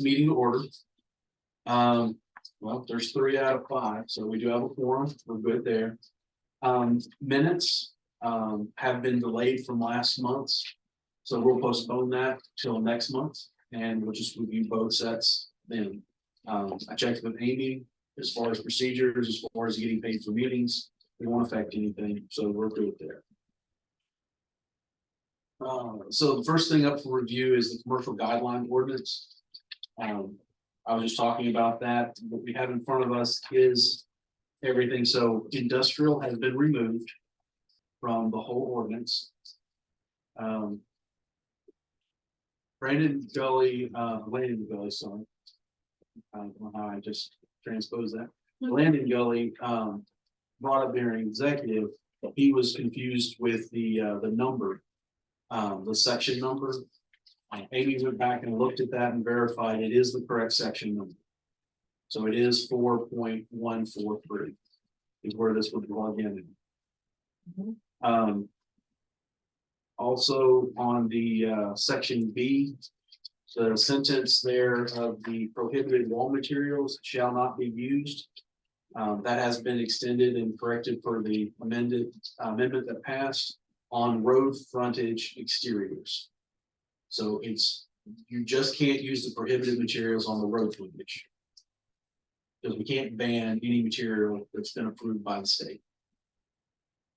meeting to order. Well, there's 3 out of 5, so we do have a quorum. We're good there. Minutes have been delayed from last month's, so we'll postpone that till next month, and we'll just review both sets then. I checked with Amy as far as procedures, as far as getting paid for meetings. It won't affect anything, so we're good there. So the first thing up for review is the commercial guideline ordinance. I was just talking about that. What we have in front of us is everything. So industrial has been removed from the whole ordinance. Landon Gully, sorry. I don't know how I just transposed that. Landon Gully brought up during executive, he was confused with the number, the section number. Amy went back and looked at that and verified it is the correct section number. So it is 4.143 is where this would log in. Also on the section B, the sentence there of the prohibited wall materials shall not be used. That has been extended and corrected for the amendment that passed on road frontage exteriors. So you just can't use the prohibited materials on the road frontage. Because we can't ban any material that's been approved by the state.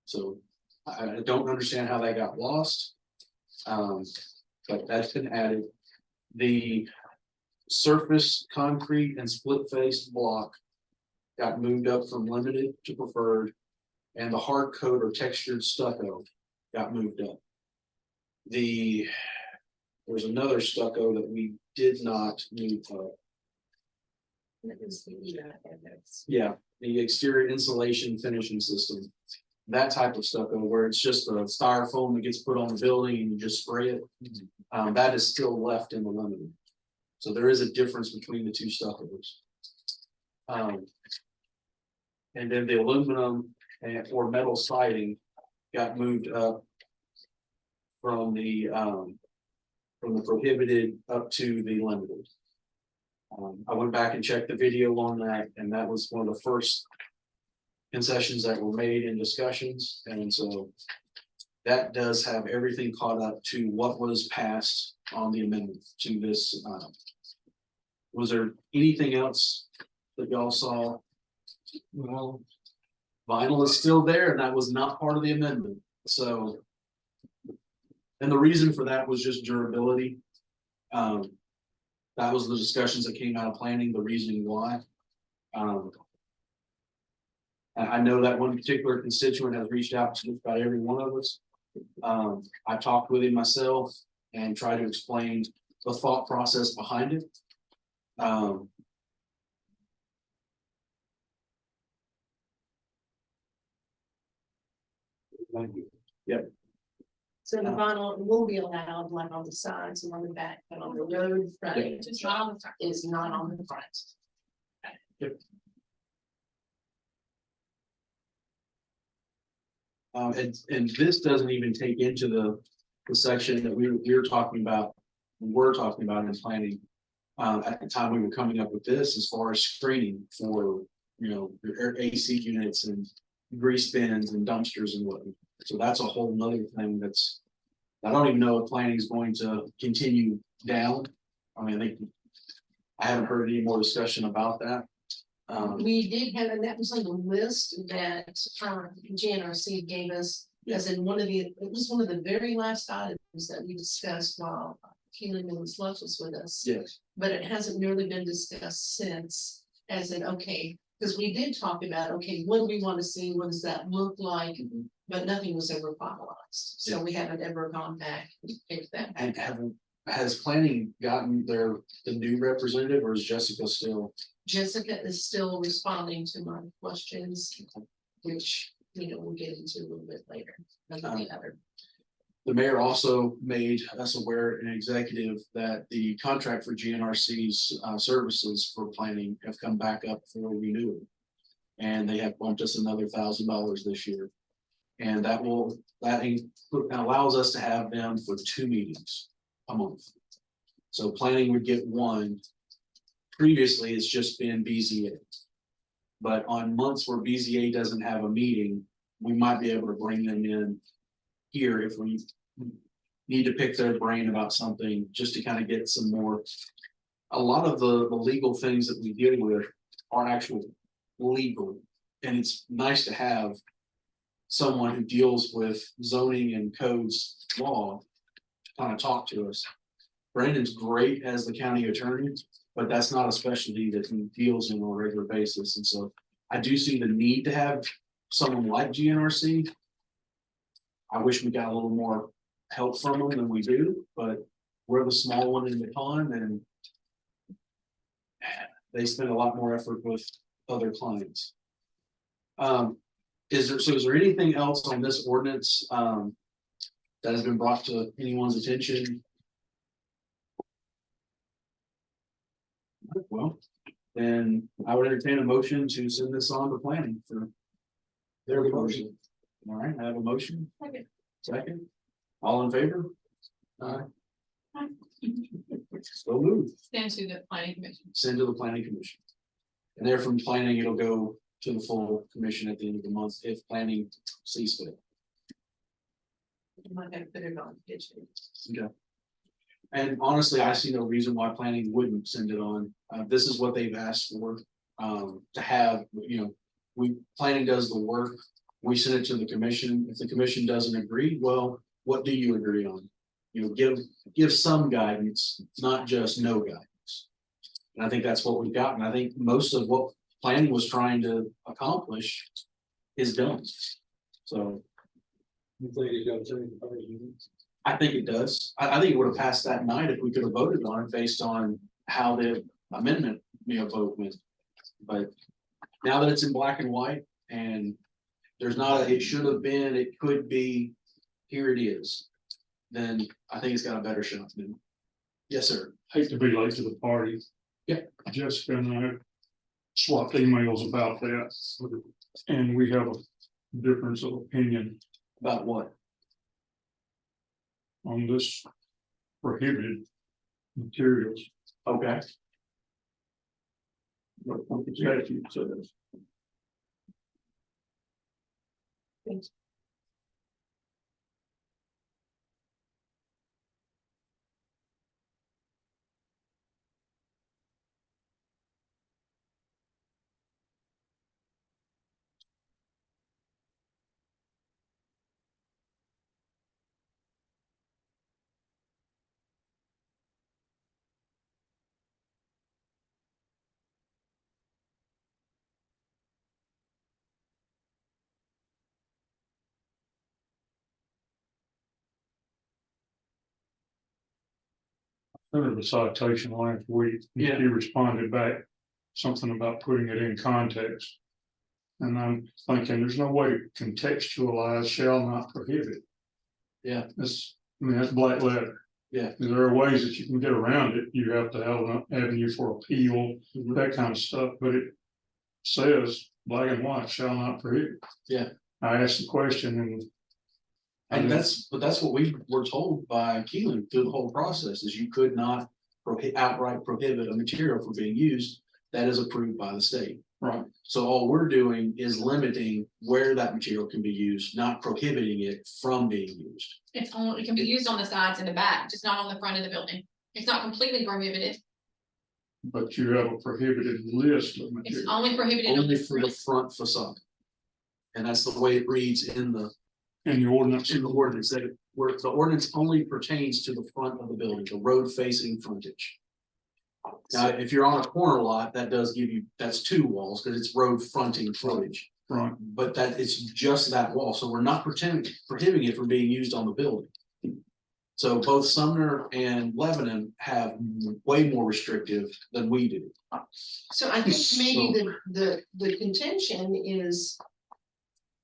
So I don't understand how that got lost. But that's been added. The surface concrete and split face block got moved up from limited to preferred, and the hard coat or textured stucco got moved up. There's another stucco that we did not move up. Yeah, the exterior insulation finishing system. That type of stucco where it's just a styrofoam that gets put on the building and you just spray it. That is still left in the limited. So there is a difference between the two stuccos. And then the aluminum or metal siding got moved up from the prohibited up to the limited. I went back and checked the video on that, and that was one of the first concessions that were made in discussions, and so that does have everything caught up to what was passed on the amendment to this. Was there anything else that y'all saw? Well, vinyl is still there, and that was not part of the amendment. So, and the reason for that was just durability. That was the discussions that came out of planning, the reasoning why. I know that one particular constituent has reached out to just about every one of us. I talked with him myself and tried to explain the thought process behind it. Yep. So the vinyl will be allowed like on the sides and on the back, but on the road frontage is not on the front. Yep. And this doesn't even take into the section that we were talking about in planning. At the time we were coming up with this, as far as screening for, your AC units and grease bins and dumpsters and whatnot. So that's a whole nother thing I don't even know if planning is going to continue down. I mean, I haven't heard any more discussion about that. We did have, and that was on the list that GNRC gave us, as in it was one of the very last items that we discussed while Keelan and Slush was with us. Yes. But it hasn't really been discussed since, as in, okay, because we did talk about, okay, what do we want to see? What does that look like? But nothing was ever finalized. So we haven't ever gone back and picked that. And has planning gotten the new representative, or is Jessica still? Jessica is still responding to my questions, which, we'll get into a little bit later. The mayor also made us aware in executive that the contract for GNRC's services for planning have come back up for renewal. And they have bumped us another $1,000 this year. And that allows us to have them for 2 meetings a month. So planning would get 1, previously, it's just been BZA. But on months where BZA doesn't have a meeting, we might be able to bring them in here if we need to pick their brain about something, just to kind of get some more. A lot of the legal things that we deal with are actual legal, and it's nice to have someone who deals with zoning and codes law to kind of talk to us. Brandon's great as the county attorney, but that's not a specialty that he deals in on a regular basis, and so I do see the need to have someone like GNRC. I wish we got a little more help from them than we do, but we're the small one in the pond, and they spend a lot more effort with other clients. Is there anything else on this ordinance that has been brought to anyone's attention? Well, then I would entertain a motion to send this on to planning for their motion. All right, I have a motion. Second. All in favor? So moved. Send to the planning commission. Send to the planning commission. And there from planning, it'll go to the full commission at the end of the month if planning sees fit. You might have to put it on digital. Okay. And honestly, I see no reason why planning wouldn't send it on. This is what they've asked for, to have, planning does the work. We send it to the commission. If the commission doesn't agree, well, what do you agree on? Give some guidance, not just no guidance. And I think that's what we've got. And I think most of what planning was trying to accomplish is done. So. I think it does. I think it would have passed that night if we could have voted on it based on how the amendment, vote went. But now that it's in black and white and there's not a, it should have been, it could be, here it is, then I think it's got a better shot than. Yes, sir. Hate to be late to the party. Yeah. Jessica and I swapped emails about that, and we have a difference of opinion About what? on this prohibited materials. Okay. What the statute says. Sent her the citation last week. And Yeah. She responded back, something about putting it in context. And I'm thinking, there's no way to contextualize shall not prohibit. Yeah. That's black letter. Yeah. There are ways that you can get around it. You have to have an avenue for appeal, Mhm. that kind of stuff, but it says black and white shall not prohibit. Yeah. I asked the question and. And that's what we were told by Keelan through the whole process is you could not outright prohibit a material from being used that is approved by the state. Right, So all we're doing is limiting where that material can be used, not prohibiting it from being used. It's only, it can be used on the sides and the back, just not on the front of the building. It's not completely prohibited. but you have a prohibited list of It's materials. only prohibited on Only the for the front. front facade. And that's the way it reads in the In the ordinance. ordinance, that where the ordinance only pertains to the front of the building, the road facing frontage. Now, if you're on a corner lot, that does give you, that's two walls, because it's road fronting frontage, Right, but that it's just that wall, so we're not prohibiting it from being used on the building. So both Sumner and Lebanon have way more restrictive than we do. So I think maybe the contention is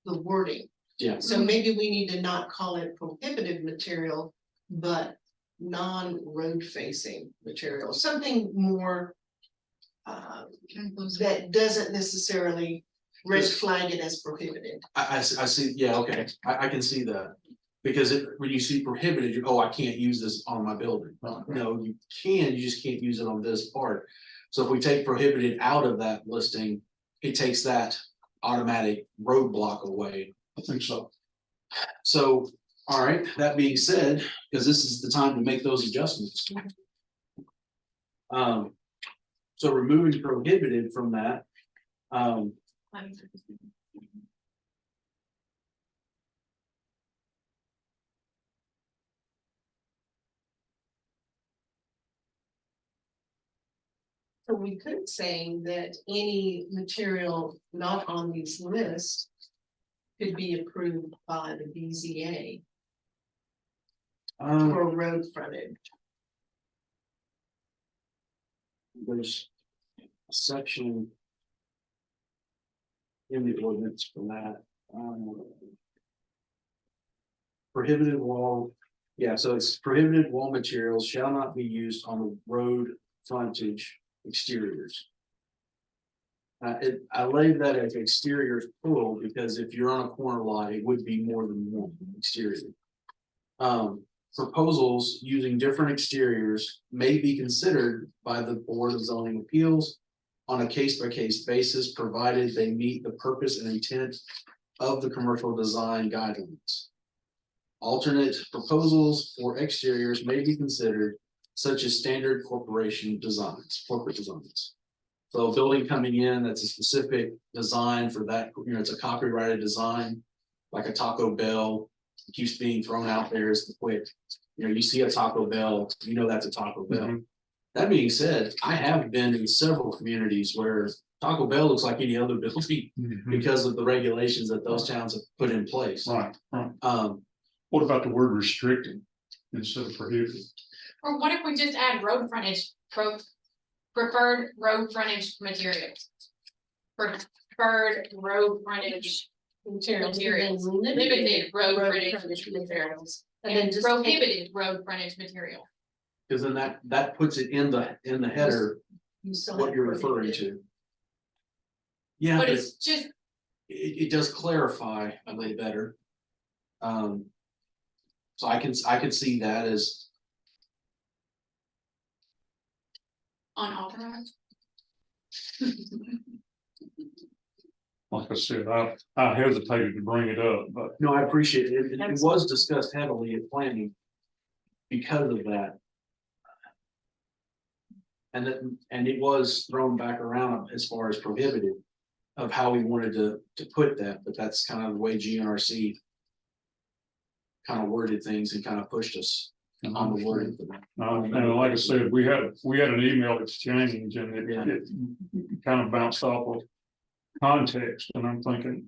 the wording. Yeah. So maybe we need to not call it prohibited material, but non-road facing material, something more. That doesn't necessarily red flag it as prohibited. I see, yeah, okay, I can see that. Because when you see prohibited, I can't use this on my building. right. No, you can, you just can't use it on this part. So if we take prohibited out of that listing, it takes that automatic roadblock away. I think so. So, all right, that being said, because this is the time to make those adjustments. So removing prohibited from that, So we could say that any material not on these lists could be approved by the BZA for road frontage. there's a section in the ordinance for that. Prohibited wall, yeah, so it's prohibited wall materials shall not be used on the road frontage exteriors. I laid that as exterior plural because if you're on a corner lot, it would be more than one exterior. Proposals using different exteriors may be considered by the Board of Zoning Appeals on a case-by-case basis, provided they meet the purpose and intent of the commercial design guidelines. Alternate proposals for exteriors may be considered, such as standard corporate designs. So a building coming in, that's a specific design for that, it's a copyrighted design, like a Taco Bell. It keeps being thrown out there as the quick, you see a Taco Bell, that's a Taco Bell. Mhm. That being said, I have been in several communities where Taco Bell looks like any other building Mhm. because of the regulations that those towns have put in place. Right, right. Um, What about the word restricted instead of prohibited? Or what if we just add road frontage, preferred road frontage materials? Preferred road frontage materials, limited road frontage materials, And then and just take- prohibited road frontage material. cause then that puts it in the header, you still what have you're referring prohibited. to. Yeah, But but it's just, it does clarify a little better. So I can see that as, unauthorized. Like I said, I hesitated to bring it up, but no, I appreciate it. It was discussed heavily at planning because of that. And it was thrown back around as far as prohibited of how we wanted to put that, but that's kind of the way GNRC kind of worded things and kind of pushed us on the wording for that. and like I said, we had an email exchange and it kind of bounced off of context, and I'm thinking,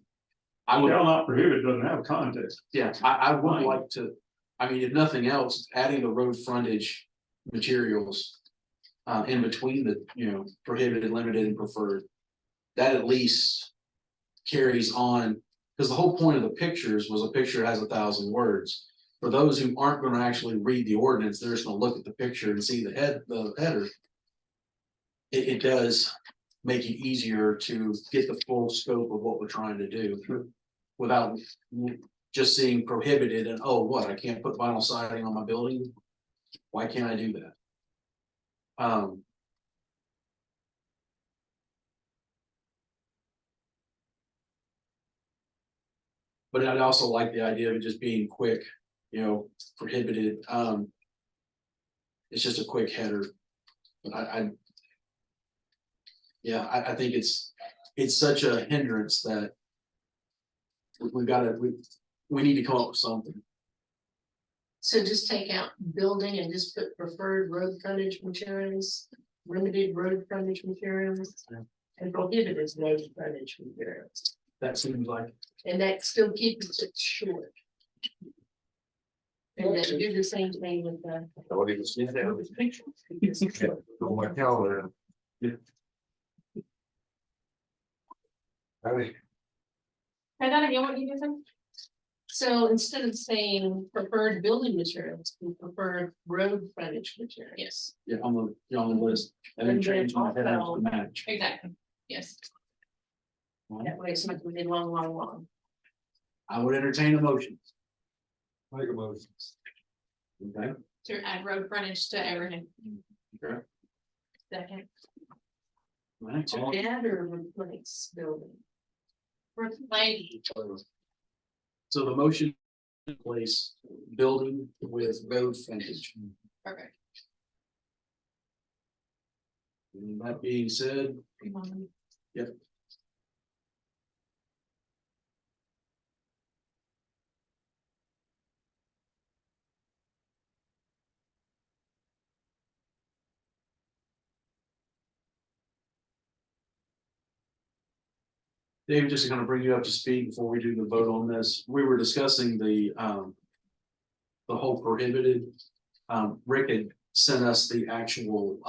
I would, shall not prohibit doesn't have context. yeah, I would like to, if nothing else, adding the road frontage materials. In between the, prohibited, limited and preferred. That at least carries on, because the whole point of the pictures was a picture has 1,000 words. For those who aren't gonna actually read the ordinance, they're just gonna look at the picture and see the header. It does make it easier to get the full scope of what we're trying to do. Without just seeing prohibited and, oh, what, I can't put vinyl siding on my building? Why can't I do that? But I'd also like the idea of it just being quick, prohibited, it's just a quick header. But I think it's such a hindrance that we need to come up with something. So just take out building and just put preferred road frontage materials, limited road frontage materials. Yeah. And prohibited road frontage materials, That seems like, and that still keeps it short. And then do the same thing with the. On my calendar. Yeah. Say that again, what you just said? So instead of saying preferred building materials, we preferred road frontage materials. Yes, yeah, on the list, and then change my header to match. exactly, yes. That way it's not gonna be long. I would entertain a motion, Make a motion. okay? To add road frontage to everything. Okay. Second. Right, To add or replace building. Replace, so the motion in place, building with road frontage. perfect. And that being said, Dave, just gonna bring you up to speed before we do the vote on this. We were discussing the whole prohibited. Rick had sent us the actual,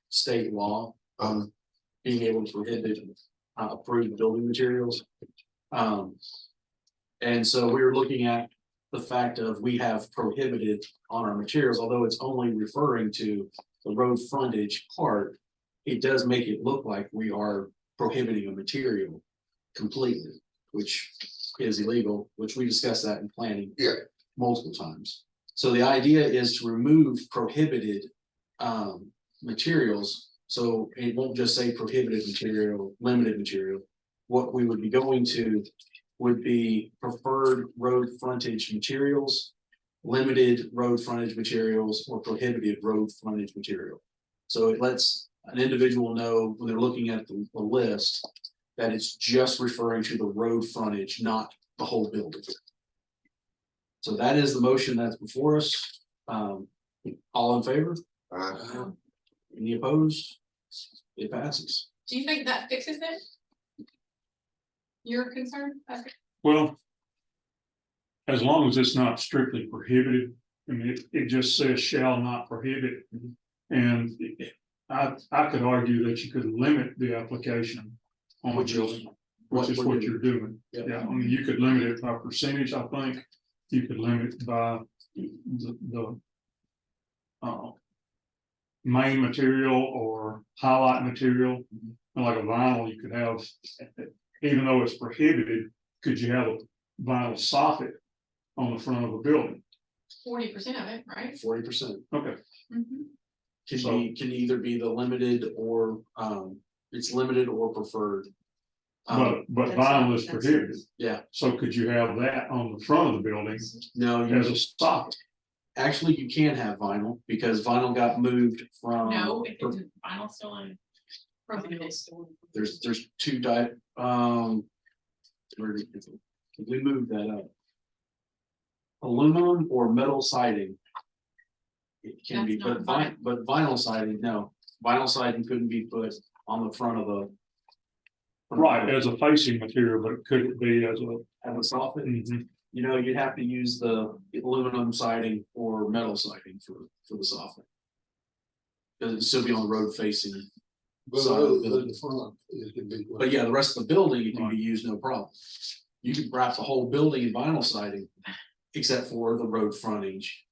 state law on being able to prohibit, approved building materials. And so we were looking at the fact of we have prohibited on our materials, although it's only referring to the road frontage part. It does make it look like we are prohibiting a material completely, which is illegal, which we discussed that in planning. Yeah. Multiple times. So the idea is to remove prohibited materials. So it won't just say prohibited material, limited material. What we would be going to would be preferred road frontage materials, limited road frontage materials, or prohibited road frontage material. So it lets an individual know when they're looking at the list that it's just referring to the road frontage, not the whole building. So that is the motion that's before us. All in favor? Any opposed? It passes. Do you think that fixes it? Your concern? Okay. Well. As long as it's not strictly prohibited, I mean, it just says shall not prohibit. And I could argue that you could limit the application on a Which is building, which is what you're doing. Yep. Yeah, I mean, you could limit it by percentage, I think. You could limit it by the main material or highlight material. Like a vinyl, you could have, even though it's prohibited, could you have a vinyl soffit on the front of a building? 40% of it, right? 40%. Okay, Mhm. Can either be the limited or it's limited or preferred. but That's- vinyl is that's- prohibited. Yeah, So could you have that on the front of the building no, as a you soffit? actually you can have vinyl because vinyl got moved from. No, if it's vinyl still in. Prohibited. There's two where did we move that up? Aluminum or metal siding. It can be, That's but not but vinyl siding, no, vinyl siding couldn't be put on the front of the. Right, as a facing material, but could it be as a? Have a soffit, Mhm. you know, you'd have to use the aluminum siding or metal siding for the soffit. Cause it'd still be on the road facing. side of the building. front, it can be. But yeah, the rest of the building, it can be used no problem. You could wrap the whole building in vinyl siding, except for the road frontage.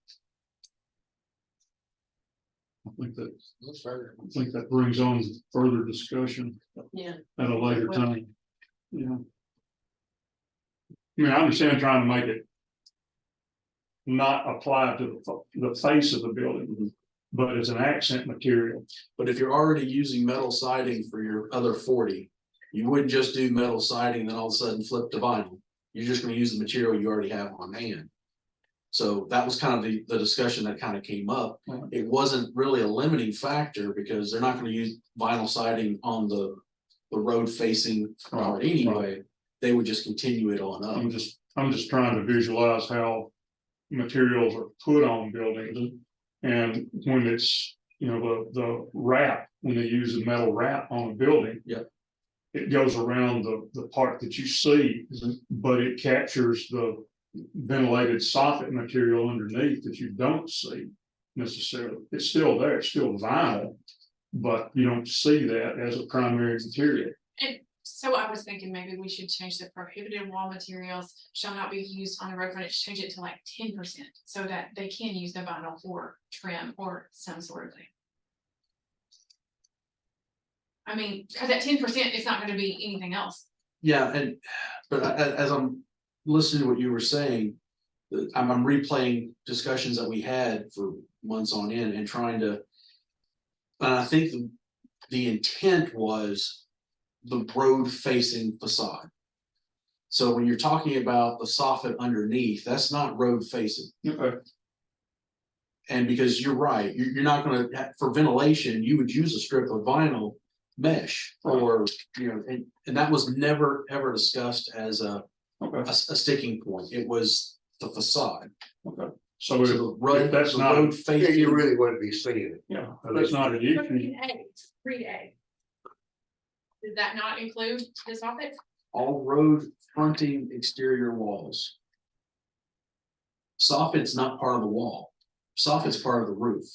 I think that, That's fair. I think that brings on further discussion Yeah. at a later Well- time. Yeah. I mean, I understand trying to make it. Not apply to the face of the building, but as an accent material. But if you're already using metal siding for your other 40, you wouldn't just do metal siding and then all of a sudden flip to vinyl. You're just gonna use the material you already have on hand. So that was kind of the discussion that kind of came up. Right. It wasn't really a limiting factor because they're not gonna use vinyl siding on the road facing part anyway. They would just continue it on up. I'm just trying to visualize how materials are put on buildings. And when it's, you know, the wrap, when they use the metal wrap on a building. Yep. It goes around the part that you see, but it captures the ventilated soffit material underneath that you don't see necessarily. It's still there, it's still vinyl, but you don't see that as a primary material. And so I was thinking maybe we should change the prohibited wall materials shall not be used on the road frontage, change it to like 10%. So that they can use the vinyl for trim or some sort of thing. I mean, cause at 10%, it's not gonna be anything else. Yeah, but as I'm listening to what you were saying, I'm replaying discussions that we had for months on end and trying to. And I think the intent was the road facing facade. So when you're talking about the soffit underneath, that's not road facing. Okay, And because you're right, you're not gonna, for ventilation, you would use a strip of vinyl mesh or, and that was never ever discussed as a okay, sticking point. It was the facade. okay. So So if, the road, if that's the not, road Yeah, facing. you really want to be seeing it. yeah, if that's not an issue, 3A. Does that not include the soffit? All road fronting exterior walls. Soffit's not part of the wall. Soffit's part of the roof.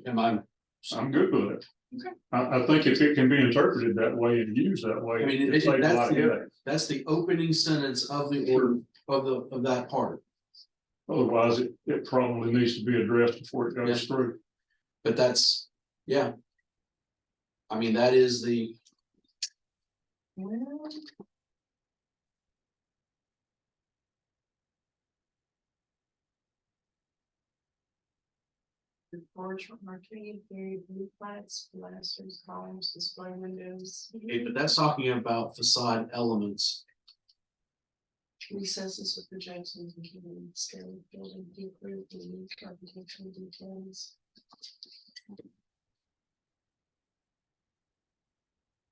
Am I? I'm good with it. Okay. I think if it can be interpreted that way and used that way, I mean, it saves a that's lot of headache. that's the opening sentence of the order of that part. Otherwise, it probably needs to be addressed before it goes through. But that's, yeah. I mean, that is the, The porch, arcade, very blue flats, pilasters, columns, display windows. okay, but that's talking about facade elements. Recesses with projections and keeping scale of building, deep roof, unique architectural details.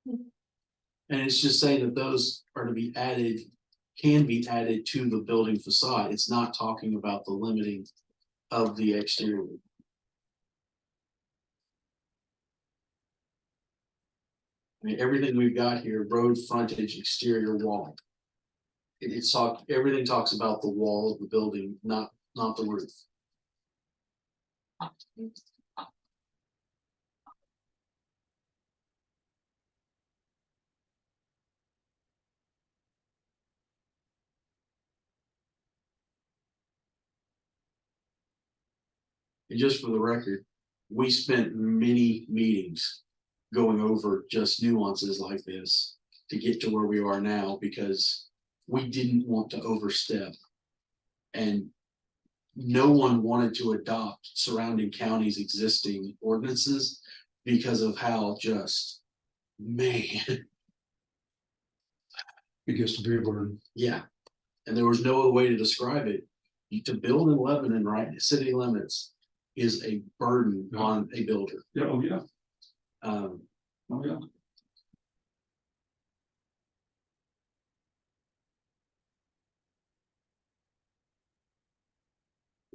And it's just saying that those are to be added, can be added to the building facade. It's not talking about the limiting of the exterior. I mean, everything we've got here, road frontage, exterior wall. Everything talks about the wall of the building, not the roof. And just for the record, we spent many meetings going over just nuances like this to get to where we are now, because we didn't want to overstep. And no one wanted to adopt surrounding counties' existing ordinances because of how just, man, It gets to be a burden. yeah. And there was no other way to describe it. To build in Lebanon, right, city limits is a burden Yeah. on a builder. Yeah, oh, yeah, Um, oh, yeah.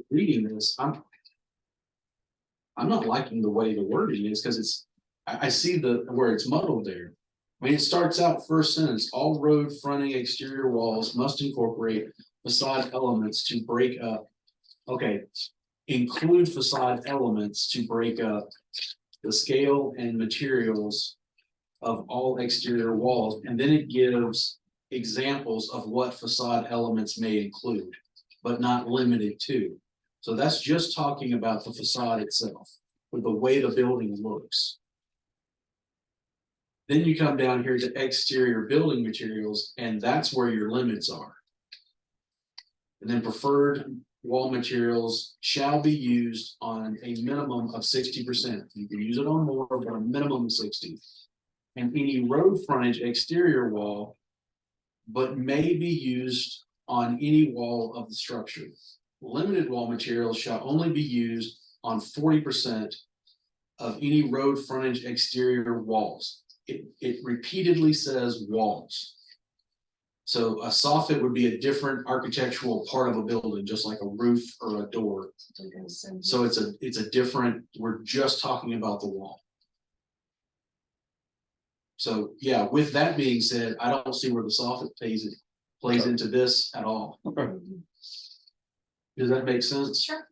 reading this, I'm not liking the way the wording is, because it's, I see where it's muddled there. I mean, it starts out first sentence, all road fronting exterior walls must incorporate facade elements to break up. Okay, include facade elements to break up the scale and materials of all exterior walls, and then it gives examples of what facade elements may include, but not limited to. So that's just talking about the facade itself, or the way the building looks. Then you come down here to exterior building materials, and that's where your limits are. And then preferred wall materials shall be used on a minimum of 60%. You can use it on more, but a minimum of 60. And any road frontage exterior wall, but may be used on any wall of the structure. Limited wall materials shall only be used on 40% of any road frontage exterior walls. It repeatedly says walls. So a soffit would be a different architectural part of a building, just like a roof or a door. So it's a different, we're just talking about the wall. So, yeah, with that being said, I don't see where the soffit plays into this at all. Okay, Does that make sense? Sure.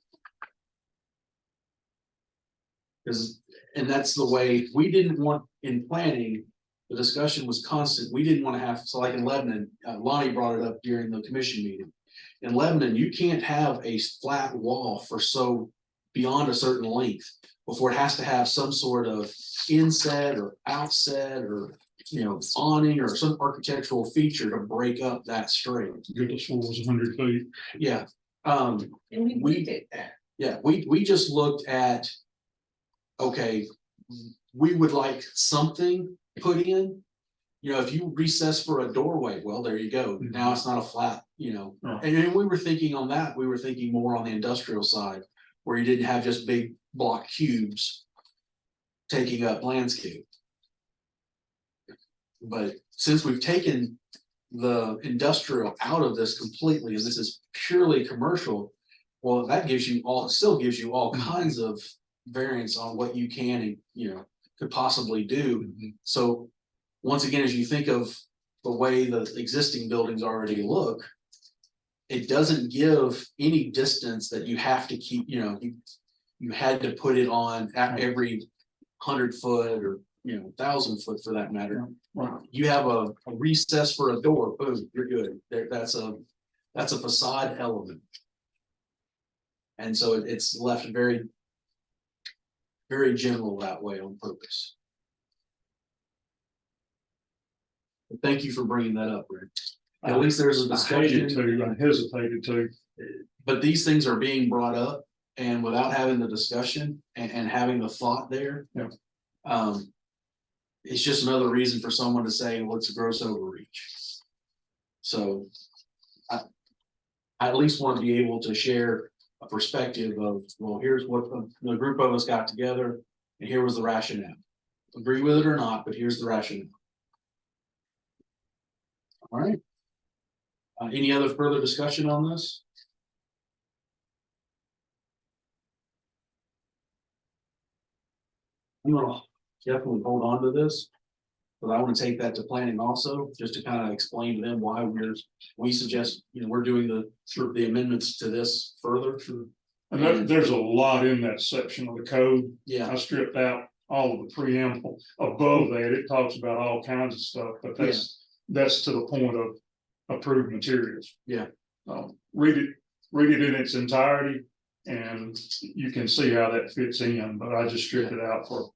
And that's the way, we didn't want, in planning, the discussion was constant, we didn't want to have, so like in Lebanon, Lonnie brought it up during the commission meeting. In Lebanon, you can't have a flat wall for beyond a certain length before it has to have some sort of inset or outset or, awning or some architectural feature to break up that straight. goodness, was 100 feet. Yeah, And we We- did that. Yeah, we just looked at. Okay, we would like something put in. You know, if you recess for a doorway, well, there you go. Now it's not a flat, you know. Right. And then we were thinking on that, we were thinking more on the industrial side, where you didn't have just big block cubes. Taking up landscape. But since we've taken the industrial out of this completely, and this is purely commercial. Well, that gives you all, still gives you all kinds of variance on what you can and, you know, could possibly do. So, once again, as you think of the way the existing buildings already look. It doesn't give any distance that you have to keep, you know, you had to put it on at every 100 foot or, you know, 1,000 foot for that matter. Right. You have a recess for a door, boom, you're good. There, that's a facade element. And so it's left very, very general that way on purpose. But thank you for bringing that up, Rick. At least there's a I hated discussion, to, I hesitated to. but these things are being brought up and without having the discussion and having the thought there. Yeah. It's just another reason for someone to say, well, it's a gross overreach. So I at least want to be able to share a perspective of, well, here's what the group of us got together and here was the rationale. Agree with it or not, but here's the rationale. All right. Any other further discussion on this? I'm gonna definitely hold on to this. But I want to take that to planning also, just to kind of explain to them why we suggest, you know, we're doing the amendments to this further. And there's a lot in that section of the code. Yeah, I stripped out all of the preamble. Above that, it talks about all kinds of stuff, but that's to the point of approved materials. Yeah. Read it in its entirety and you can see how that fits in, but I just stripped it out for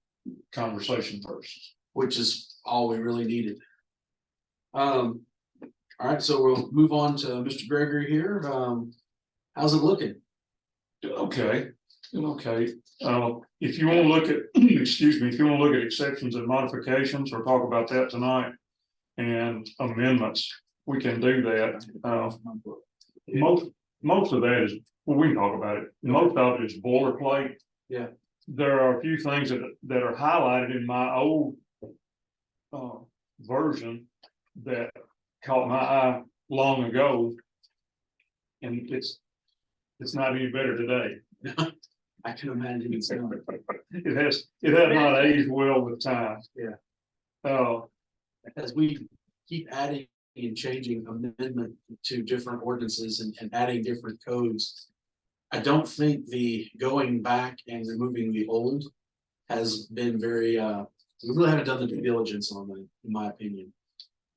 conversation purposes. which is all we really needed. All right, so we'll move on to Mr. Gregory here. How's it looking? Okay, if you want to look at, excuse me, if you want to look at exceptions and modifications or talk about that tonight. And amendments, we can do that. Most of that is, well, we can talk about it. Most of it is boilerplate. Yeah. There are a few things that are highlighted in my old version that caught my eye long ago. And it's not any better today. I can imagine it's not. It has not aged well with time. Yeah. As we keep adding and changing amendment to different ordinances and adding different codes. I don't think the going back and removing the old has been very, we really haven't done the due diligence on that, in my opinion.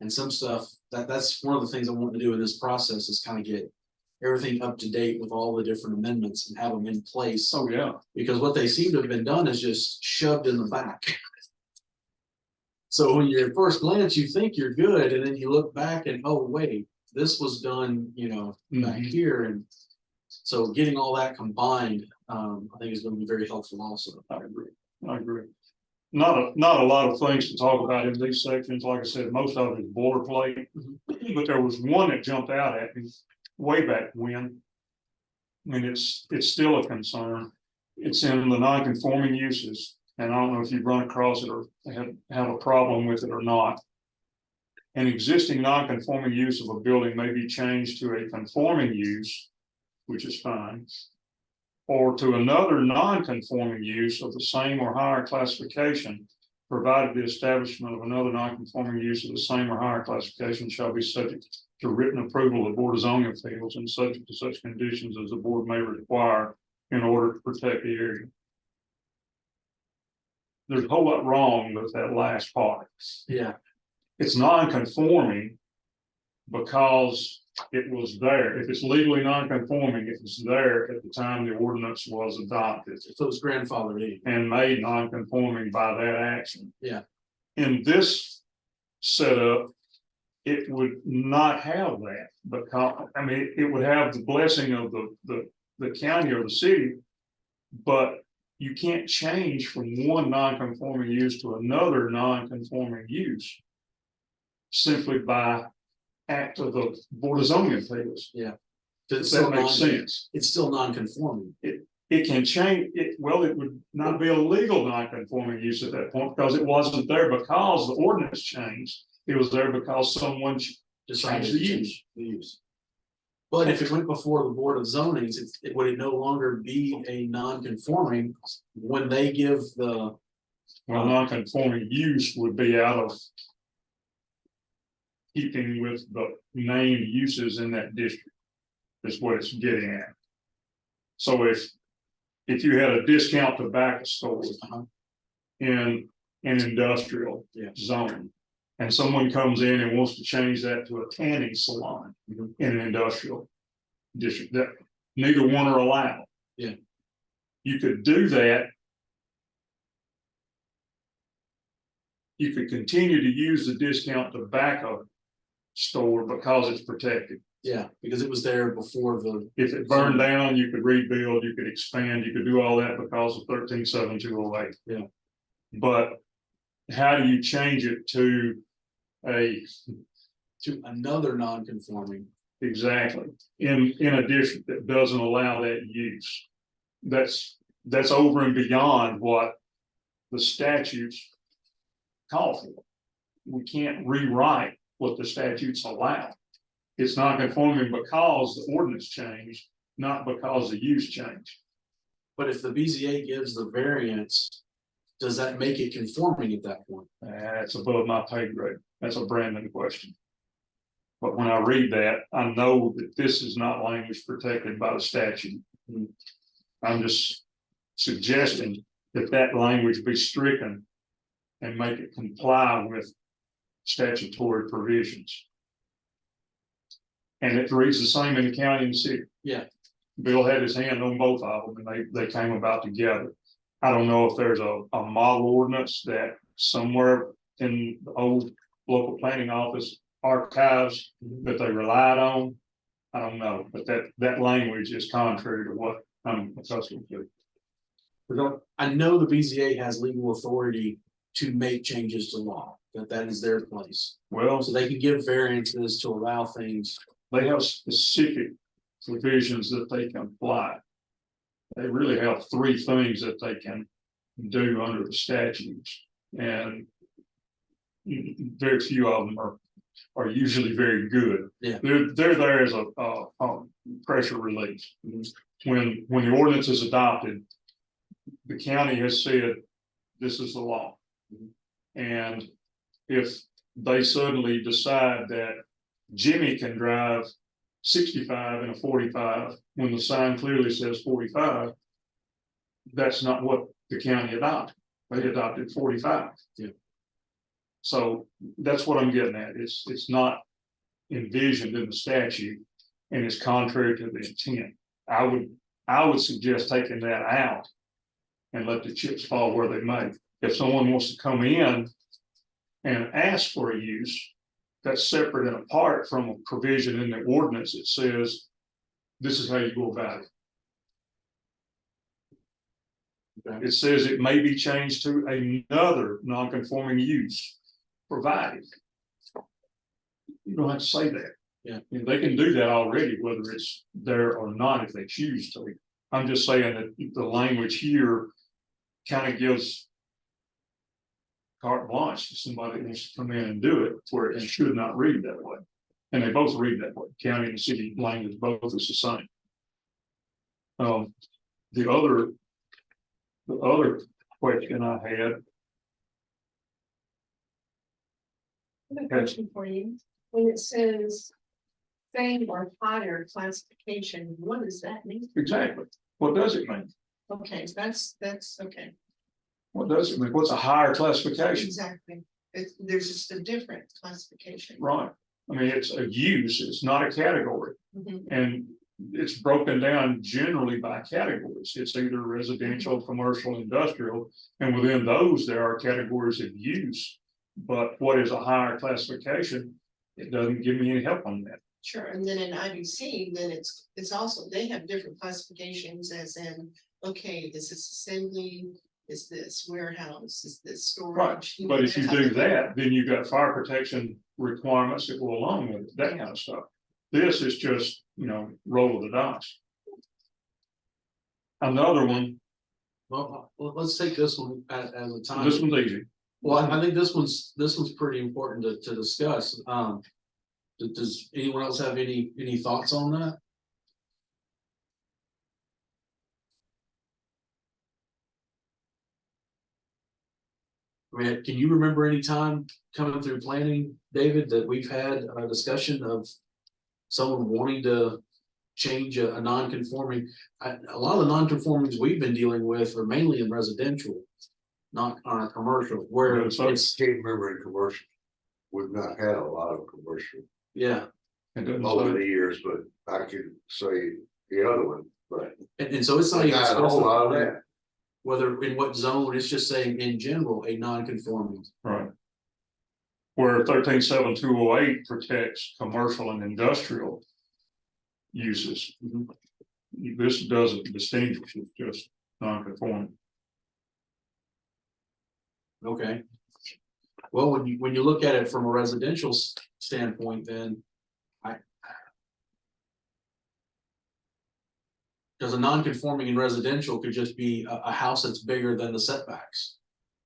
And some stuff, that's one of the things I want to do in this process is kind of get everything up to date with all the different amendments and have them in place. Oh, yeah. Because what they seem to have been done is just shoved in the back. So when you're at first glance, you think you're good, and then you look back and, oh, wait, this was done, you know, back here, and so getting all that combined, I think is gonna be very helpful also. I agree. Not a lot of things to talk about in these sections. Like I said, most of it is boilerplate. But there was one that jumped out at me way back when. I mean, it's still a concern. It's in the non-conforming uses. And I don't know if you've run across it or have a problem with it or not. An existing non-conforming use of a building may be changed to a conforming use, which is fine, or to another non-conforming use of the same or higher classification, provided the establishment of another non-conforming use of the same or higher classification shall be subject to written approval of the Board of Zoning Appeals and subject to such conditions as the board may require in order to protect the area. There's a whole lot wrong with that last part. Yeah, It's non-conforming because it was there. If it's legally non-conforming, it was there at the time the ordinance was adopted if it was grandfathered in. and made non-conforming by that action. Yeah. In this setup, it would not have that, because, I mean, it would have the blessing of the county or the city. But you can't change from one non-conforming use to another non-conforming use. Simply by act of the Board of Zoning Appeals. Does That makes sense. It's still non-conforming. It can change, it would not be a legal non-conforming use at that point, because it wasn't there because the ordinance changed. It was there because someone Decided changed to the change use. the use. But if it went before the Board of Zonings, would it no longer be a non-conforming when they give the, Well, non-conforming use would be out of keeping with the named uses in that district, is what it's getting at. So if you had a discount tobacco store Uh-huh. in an industrial Yeah. zone, and someone comes in and wants to change that to a tanning salon Mhm. in an industrial district, that neither one are allowed. Yeah. You could do that. You could continue to use the discount tobacco store because it's protected. yeah, because it was there before the, If it burned down, you could rebuild, you could expand, you could do all that because of 13.7.208. Yeah. But how do you change it to to another non-conforming. exactly, in a district that doesn't allow that use? That's over and beyond what the statutes call for. We can't rewrite what the statutes allow. It's not conforming because the ordinance changed, not because the use changed. But if the BZA gives the variance, does that make it conforming at that point? That's above my pay grade. That's a Brandon question. But when I read that, I know that this is not language protected by the statute. I'm just suggesting that that language be stricken and make it comply with statutory provisions. And it reads the same in the county and city. Yeah. Bill had his hand on both of them and they came about together. I don't know if there's a model ordinance that somewhere in the old local planning office archives that they relied on. I don't know, but that language is contrary to what I'm accustomed to. I know the BZA has legal authority to make changes to law, that is their place. Well, So they can give variances to allow things. they have specific provisions that they can apply. They really have three things that they can do under the statutes, and very few of them are usually very good. Yeah. They're there as a pressure relief. When the ordinance is adopted, the county has said, this is the law. And if they suddenly decide that Jimmy can drive 65 in a 45, when the sign clearly says 45, that's not what the county adopted. They adopted 45. Yeah. So that's what I'm getting at. It's not envisioned in the statute, and it's contrary to the intent. I would suggest taking that out and let the chips fall where they may. If someone wants to come in and ask for a use, that's separate and apart from a provision in the ordinance that says, this is how you go about it. Okay. It says it may be changed to another non-conforming use provided. You don't have to say that. Yeah. And they can do that already, whether it's there or not, if they choose to. I'm just saying that the language here kind of gives carte blanche to somebody that wants to come in and do it, where it should not read that way. And they both read that way. County and city language both is the same. The other question I had. I have a question for you. When it says same or higher classification, what does that mean? Exactly. What does it mean? Okay, that's okay. What does it mean? What's a higher classification? Exactly. There's just a different classification. Right. I mean, it's a use, it's not a category. Mhm. And it's broken down generally by categories. It's either residential, commercial, industrial, and within those, there are categories of use. But what is a higher classification it doesn't give me any help on that. Sure, and then in IBC, then it's also, they have different classifications as in, okay, this is assembly, is this warehouse, is this Right, storage? but if you do that, then you've got fire protection requirements that go along with it, that kind of stuff. This is just, roll of the dice. Another one, Well, let's take this one at a time. this one's easy. Well, I think this one's pretty important to discuss. Does anyone else have any thoughts on that? I mean, can you remember any time coming through planning, David, that we've had a discussion of someone wanting to change a non-conforming? A lot of the non-conformings we've been dealing with are mainly in residential, not on a commercial, where Yeah, so it's, Can't remember in commercial. We've not had a lot of commercial yeah. It doesn't over say. the years, but I could say the other one, but. And so it's not even Not a whole lot of specified that. whether in what zone, it's just saying in general, a non-conforming. Right. Where 13.7.208 protects commercial and industrial uses. This doesn't distinguish, it's just non-conforming. Okay. Well, when you look at it from a residential standpoint, then because a non-conforming in residential could just be a house that's bigger than the setbacks.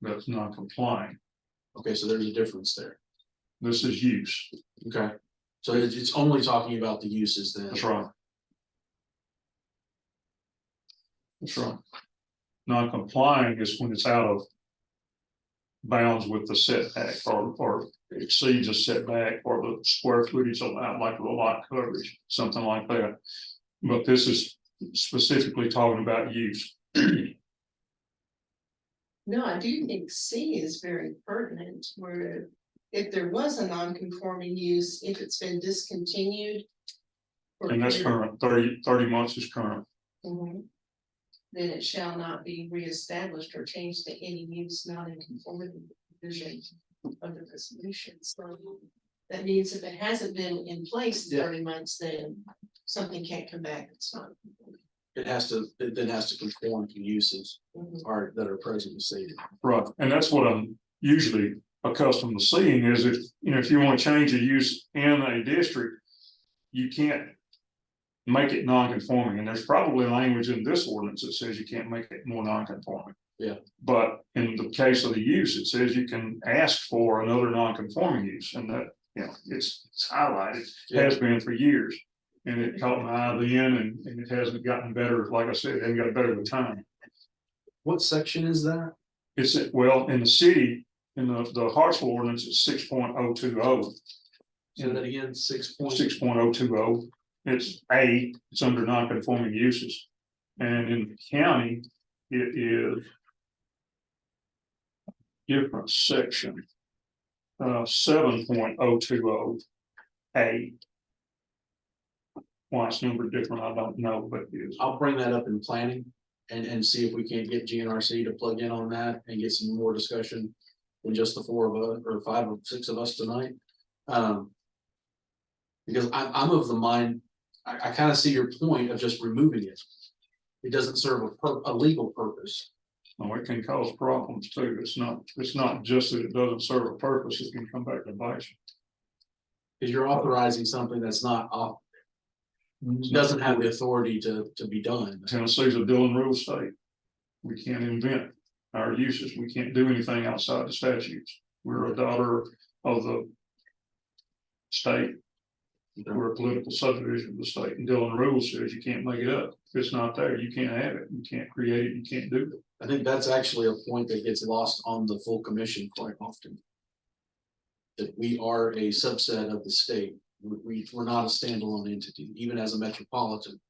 That's not complying. Okay, so there's a difference there. This is use. Okay, so it's only talking about the uses then. That's right. That's right. Non-complying is when it's out of bounds with the setback or exceeds a setback or the square footage allowed, like the lot coverage, something like that. But this is specifically talking about use. No, I do think C is very pertinent, where if there was a non-conforming use, if it's been discontinued. for a And that's period- current, 30 months is current. Mhm. Then it shall not be reestablished or changed to any use not in conformity with the provisions of the resolution, so. That means if it hasn't been in place in Yeah. 30 months, then something can't come back, it's not. It then has to conform to uses Mhm. that are presently stated. Right, and that's what I'm usually accustomed to seeing is if you want to change a use in a district. You can't make it non-conforming, and there's probably language in this ordinance that says you can't make it more non-conforming. Yeah. But in the case of the use, it says you can ask for another non-conforming use, and that, it's highlighted, has been for years. And it caught my eye then, and it hasn't gotten better, like I said, it hasn't got better with time. What section is that? It's, well, in the city, in the Hartsville ordinance, it's 6.020. Say that again, 6 point. 6.020, it's it's under non-conforming uses. And in the county, it is different section. 7.020A. Why it's numbered different, I don't know, but it is. I'll bring that up in planning and see if we can't get GNRC to plug in on that and get some more discussion than just the 4 of us or 5 or 6 of us tonight. Because I'm of the mind, I kind of see your point of just removing it. It doesn't serve a legal purpose. Oh, it can cause problems too. It's not just that it doesn't serve a purpose, it can come back to bite you. Because you're authorizing something that's not doesn't have the authority to be done. Tennessee's a Dillon rule state. We can't invent our uses. We can't do anything outside the statutes. We're a daughter of the state. We're a political subdivision of the state, and Dillon rule says you can't make it up. If it's not there, you can't have it. You can't create it. You can't do it. I think that's actually a point that gets lost on the full commission quite often. That we are a subset of the state. We're not a standalone entity, even as a metropolitan.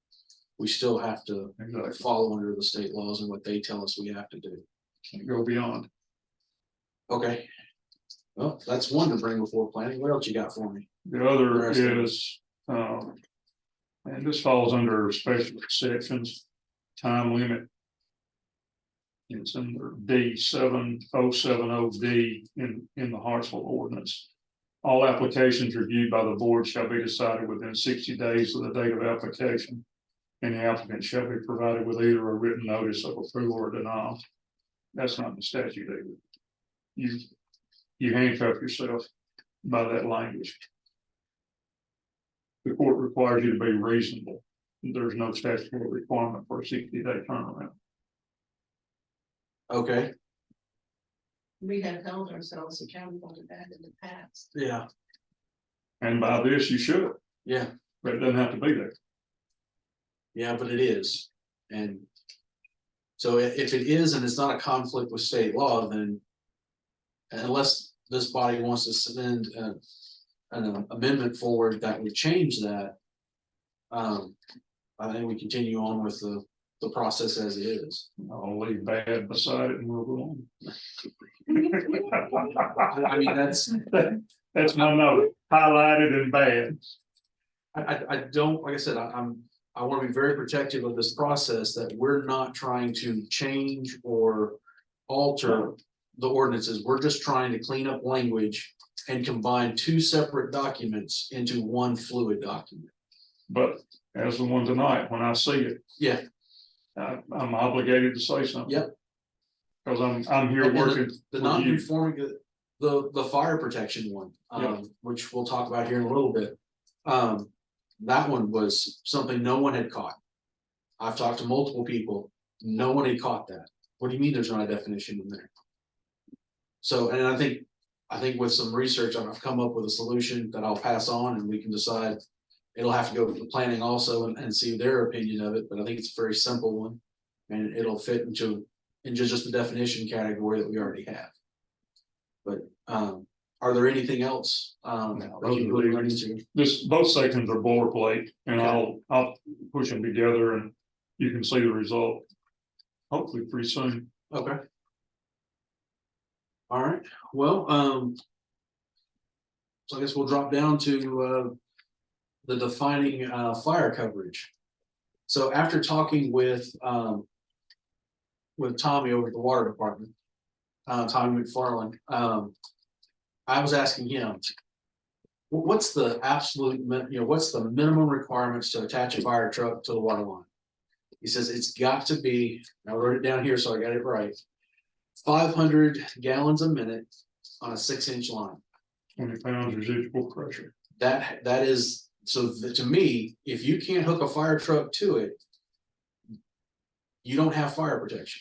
We still have to Exactly. follow under the state laws and what they tell us we have to do. Can't go beyond. Okay. Well, that's one to bring before planning. What else you got for me? The other Interesting. is, and this falls under special exceptions, time limit. It's under D 7070D in the Hartsville ordinance. All applications reviewed by the board shall be decided within 60 days of the date of application. And the applicant shall be provided with either a written notice of approval or denial. That's not the statute either. You handcuff yourself by that language. The court requires you to be reasonable. There's no statutory requirement for a 60-day turnaround. Okay, We have held ourselves accountable to that in the past. yeah, And by this, you should, yeah, but it doesn't have to be there. yeah, but it is, and. So if it is and it's not a conflict with state law, then. Unless this body wants to send an amendment forward that would change that. I think we continue on with the process as it is. I'll leave bad beside it and we'll go I mean, that's, That's my note, highlighted in bad. I don't, like I said, I want to be very protective of this process, that we're not trying to change or alter the ordinances. We're just trying to clean up language and combine two separate documents into one fluid document. But as the one tonight, when I see it. Yeah. I'm obligated to say something. Yep. Cause I'm here And working. the with you. non-conforming, the fire protection one, Yeah. which we'll talk about here in a little bit. That one was something no one had caught. I've talked to multiple people, no one had caught that. What do you mean there's not a definition in there? So, and I think with some research, I've come up with a solution that I'll pass on, and we can decide. It'll have to go to the planning also and see their opinion of it, but I think it's a very simple one. And it'll fit into just the definition category that we already have. But, are there anything else, that you would run into? Both sections are boilerplate, and I'll push them together and you can see the result. Hopefully pretty soon. Okay. All right, well, so I guess we'll drop down to, the defining, fire coverage. So after talking with Tommy over at the water department, Tommy McFarland, I was asking him, what's the absolute, what's the minimum requirements to attach a fire truck to the water line? He says it's got to be, I wrote it down here, so I got it right. 500 gallons a minute on a 6-inch line. 20 pounds residual pressure. That is, so to me, if you can't hook a fire truck to it, you don't have fire protection.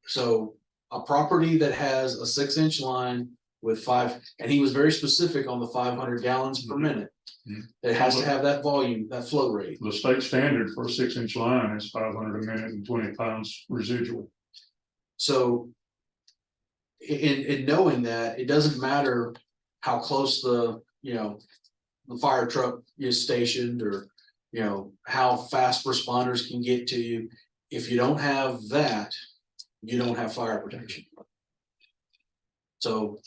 So a property that has a 6-inch line with and he was very specific on the 500 gallons per minute. Mhm. It has to have that volume, that flow rate. The state standard for a 6-inch line is 500 a minute and 20 pounds residual. So in knowing that, it doesn't matter how close the fire truck is stationed, or how fast responders can get to you. If you don't have that, you don't have fire protection. So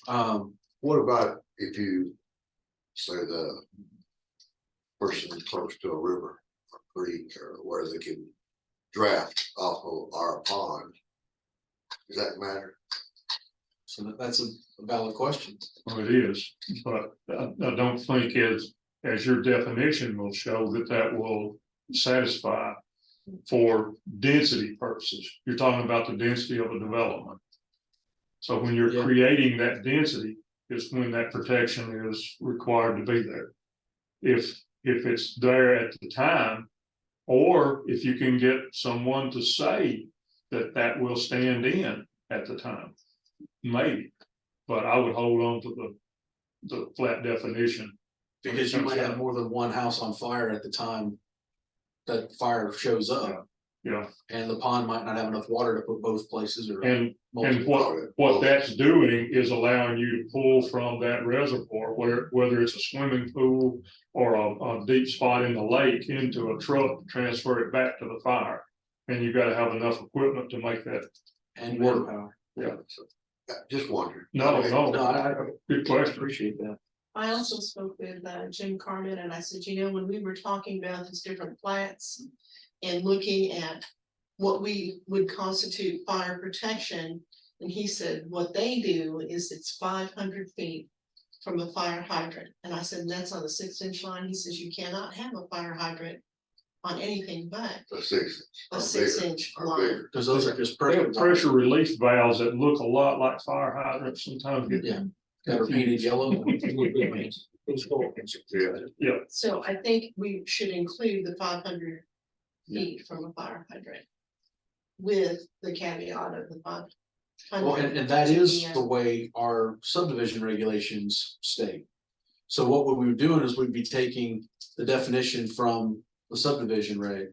What about if you say the person is close to a river or creek or where they can draft off of our pond? Does that matter? so that's a valid question. Well, it is, but I don't think as your definition will show that will satisfy for density purposes. You're talking about the density of a development. So when you're Yeah. creating that density is when that protection is required to be there. If it's there at the time, or if you can get someone to say that will stand in at the time, maybe. But I would hold on to the flat definition. Because you might have more than one house on fire at the time that fire shows up. Yeah, And the pond might not have enough water to put both places, or and multiple. what that's doing is allowing you to pull from that reservoir, whether it's a swimming pool or a deep spot in the lake, into a truck to transfer it back to the fire. And you gotta have enough equipment to make that. And water power. Yeah. Just wondering. No, No, I good question. appreciate that. I also spoke with Jim Carmen, and I said, when we were talking about these different plats and looking at what we would constitute fire protection, and he said what they do is it's 500 feet from a fire hydrant. And I said, that's on a 6-inch line. He says, you cannot have a fire hydrant on anything but A 6 a or 6-inch bigger, or line. bigger. Because those are just They pressure. have pressure relief valves that look a lot like fire hydrants, sometimes get. Yeah. That are painted yellow. Yeah, So I think we should include the 500 feet from a fire hydrant. With the caveat of the 500. Well, and that is Yeah. the way our subdivision regulations state. So what we were doing is we'd be taking the definition from the subdivision reg.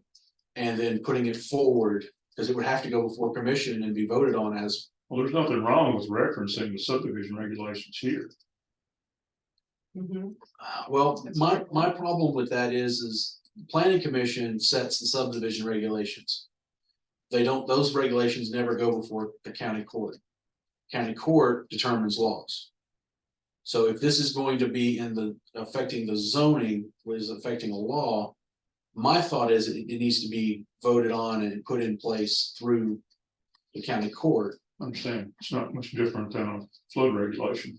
And then putting it forward, because it would have to go before commission and be voted on as, Well, there's nothing wrong with referencing the subdivision regulations here. Mhm. well, my problem with that is planning commission sets the subdivision regulations. They don't, those regulations never go before the county court. County court determines laws. So if this is going to be in the, affecting the zoning, what is affecting a law. My thought is it needs to be voted on and put in place through the county court. Understand, it's not much different than a flood regulation.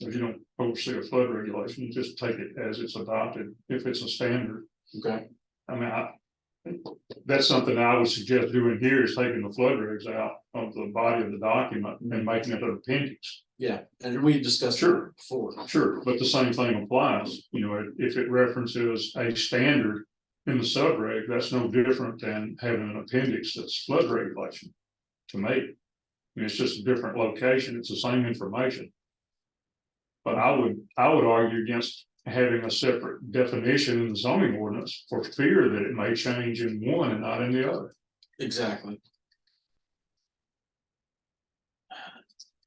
If you don't oversee a flood regulation, you just take it as it's adopted, if it's a standard. Okay. I mean, that's something I would suggest doing here is taking the flood regs out of the body of the document and making it an appendix. Yeah, and we discussed Sure. it before. Sure, but the same thing applies, you know, if it references a standard in the subreg, that's no different than having an appendix that's flood regulation. To me, I mean, it's just a different location, it's the same information. But I would argue against having a separate definition in the zoning ordinance for fear that it may change in one and not in the other. Exactly.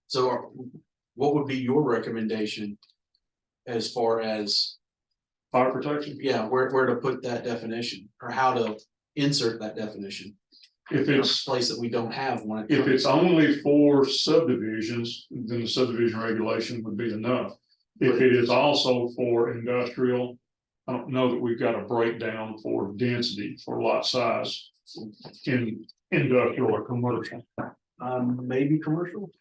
So what would be your recommendation? As far as, Fire protection, yeah, where to put that definition or how to insert that definition? if In a it's, place that we don't have one. if it's only for subdivisions, then the subdivision regulation would be enough. If it is also for industrial, I don't know that we've got a breakdown for density for lot size in industrial or commercial. Maybe commercial?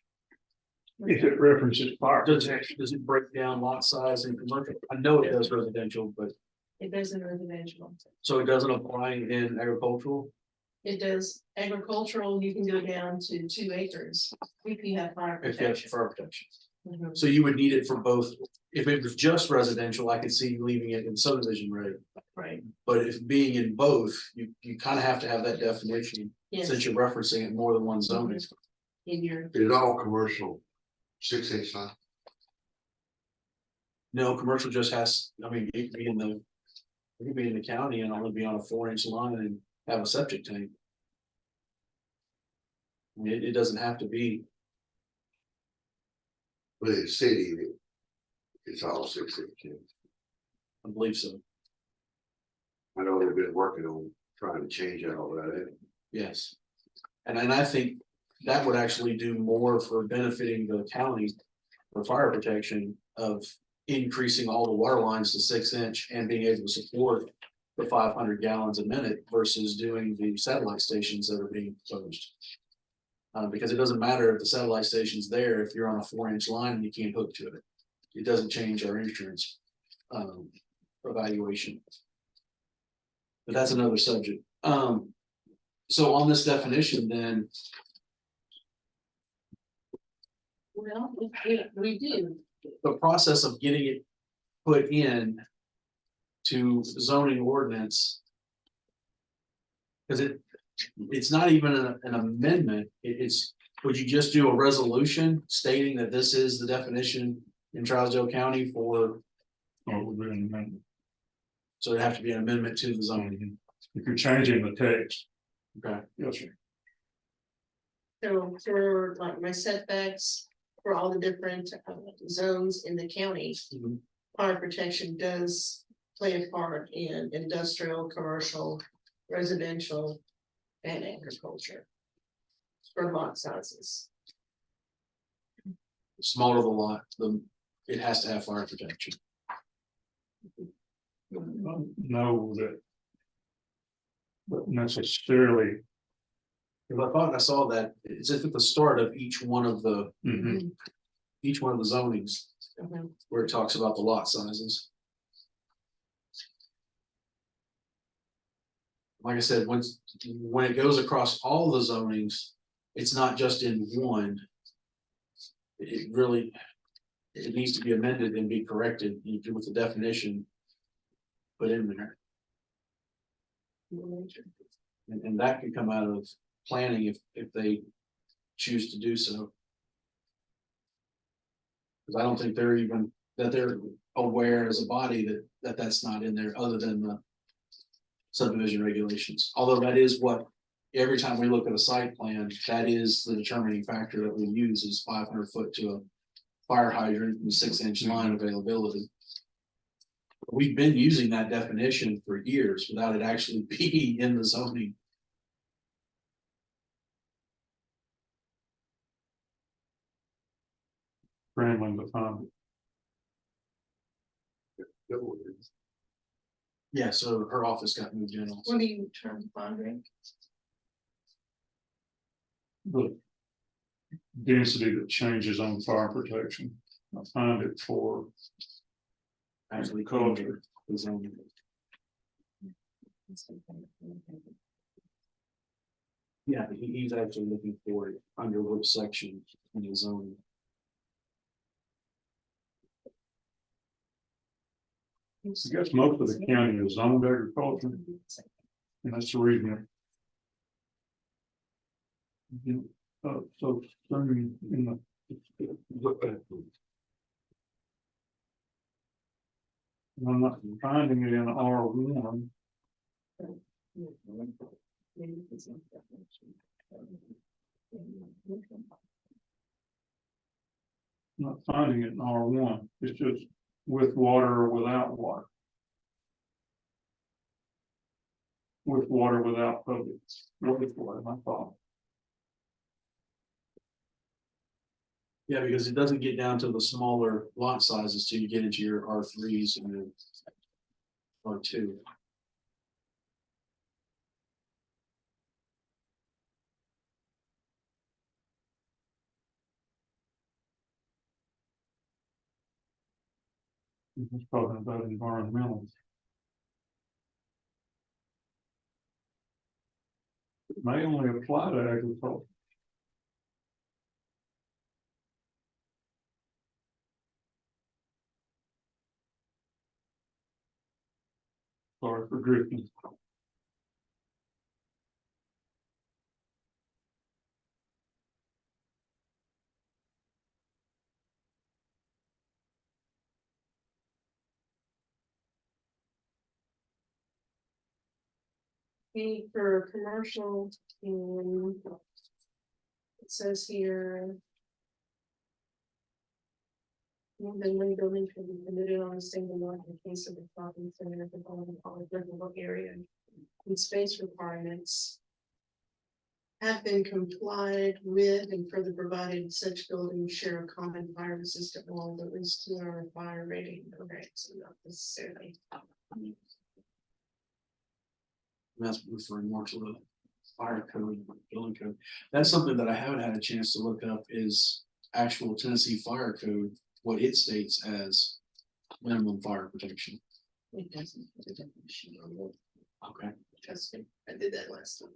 If it references fire. Does it break down lot size and commercial? I know it does residential, but It does in residential. so it doesn't apply in agricultural? It does agricultural, you can go down to 2 acres if you have fire If you have protection. fire protection. Mhm. So you would need it for both. If it was just residential, I could see leaving it in subdivision rate. Right, But if being in both, you kind of have to have that definition yes, since you're referencing it more than one zoning. in your, is all commercial 6-inch line? No, commercial just has, I mean, it could be in the. It could be in the county and only be on a 4-inch line and have a septic tank. I mean, it doesn't have to be, But in the city, it's all 6-inch. I believe so, I know they've been working on trying to change all that. yes. And I think that would actually do more for benefiting the county for fire protection of increasing all the water lines to 6-inch and being able to support the 500 gallons a minute versus doing the satellite stations that are being proposed. Because it doesn't matter if the satellite station's there, if you're on a 4-inch line and you can't hook to it. It doesn't change our insurance evaluation. But that's another subject. So on this definition, then, well, we do, the process of getting it put in to zoning ordinance. Cause it's not even an amendment, it's, would you just do a resolution stating that this is the definition in Trousdale County for, Or it would be an amendment. so it'd have to be an amendment to the zoning, If you're changing the text, okay? yes, sir. so for like my setbacks, for all the different zones in the county. Mhm. Fire protection does play a part in industrial, commercial, residential, and agriculture. For lot sizes. Smaller the lot, it has to have fire protection. Know that. But necessarily, Cause I thought I saw that, it's at the start of each one of the mhm, zonings. where it talks about the lot sizes. Like I said, when it goes across all the zonings, it's not just in one. It really, it needs to be amended and be corrected with the definition put in there. And that can come out of planning if they choose to do so. Cause I don't think they're aware as a body that that's not in there, other than the subdivision regulations, although that is what, every time we look at a site plan, that is the determining factor that we use is 500 foot to a fire hydrant and 6-inch line availability. We've been using that definition for years without it actually being in the zoning. Scrambling to find it. Yeah, so her office got moved in also. What do you term pondering? The density that changes on fire protection. I find it for Actually, Culture. the zoning. Yeah, he's actually looking for it under which section in the zoning. I guess most of the county is zoned agriculture, and that's the reason. So, in the. I'm not finding it in R1. Not finding it in R1, it's just with water or without water. With water, without public, with water, my fault. Yeah, because it doesn't get down to the smaller lot sizes till you get into your R3s and then R2. It's talking about environmental. It may only apply to agriculture. Sorry for drifting. For commercial, it says here. The new building can be permitted on a single lot in case of the property center, the following area and space requirements. Have been complied with and further provided such buildings share a common fire resistant wall that is to our fire rating. Okay, so not necessarily. That's referring more to the fire code, building code. That's something that I haven't had a chance to look up is actual Tennessee fire code, what it states as minimum fire protection. It doesn't put a definition on it. Okay, Trust me, I did that last time.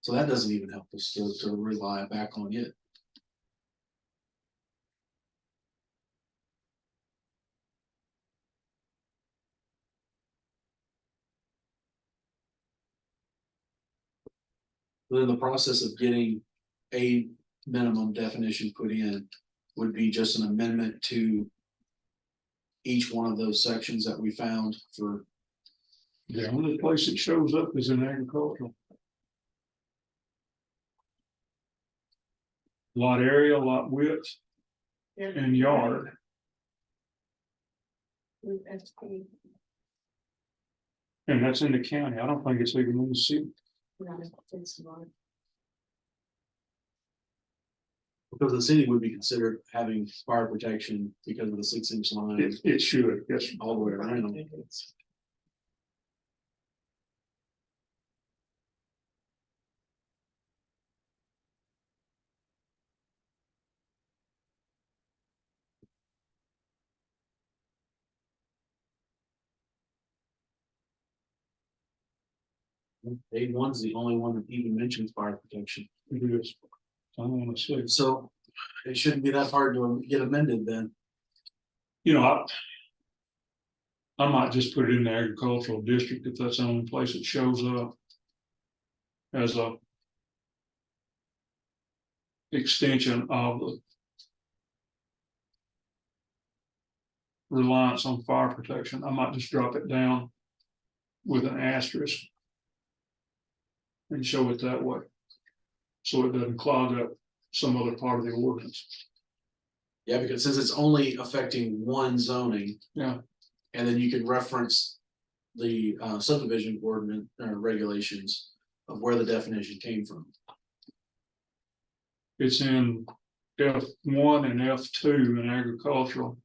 so that doesn't even help us to rely back on it. Then the process of getting a minimum definition put in would be just an amendment to each one of those sections that we found for. The only place it shows up is in agricultural. Lot area, lot width, and yard. And that's in the county. I don't think it's even in the city. Because the city would be considered having fire protection because of the 6-inch line It should, yes. all the way around. A1's the only one that even mentions fire protection. It is. I don't wanna say, So it shouldn't be that hard to get amended then. you know, I might just put it in the agricultural district if that's the only place it shows up. As a. Extension of the. Reliance on fire protection, I might just drop it down. With an asterisk. And show it that way. So it doesn't clog up some other part of the ordinance. Yeah, because since it's only affecting one zoning. Yeah. And then you can reference the subdivision ordinance regulations of where the definition came from. It's in F1 and F2 in agricultural.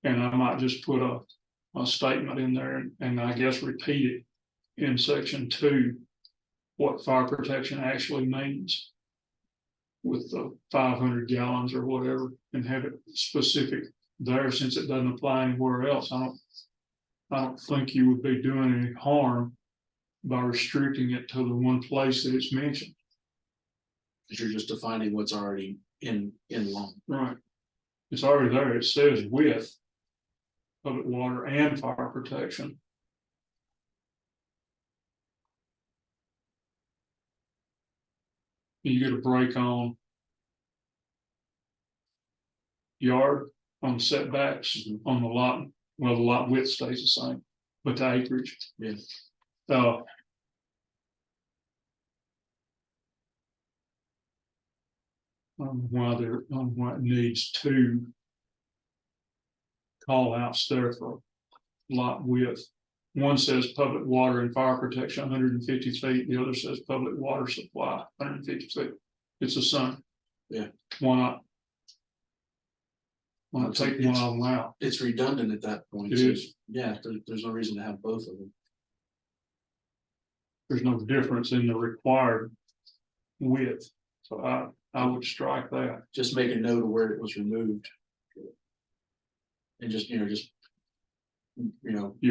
And I might just put a statement in there and I guess repeat it in section 2. What fire protection actually means. With the 500 gallons or whatever and have it specific there since it doesn't apply anywhere else. I don't think you would be doing any harm by restricting it to the one place that it's mentioned. Because you're just defining what's already in law. Right. It's already there. It says with public water and fire protection. You get a break on yard on setbacks on the lot. Well, the lot width stays the same, but the acreage. Yeah. Why it needs two call outs there for lot width. One says public water and fire protection 150 feet, the other says public water supply 150 feet. It's the same. Yeah. Why not? Why not take one of them out? It's redundant at that point. It so, is. Yeah, there's no reason to have both of them. There's no difference in the required width, so I would strike that. Just make a note of where it was removed. And just, You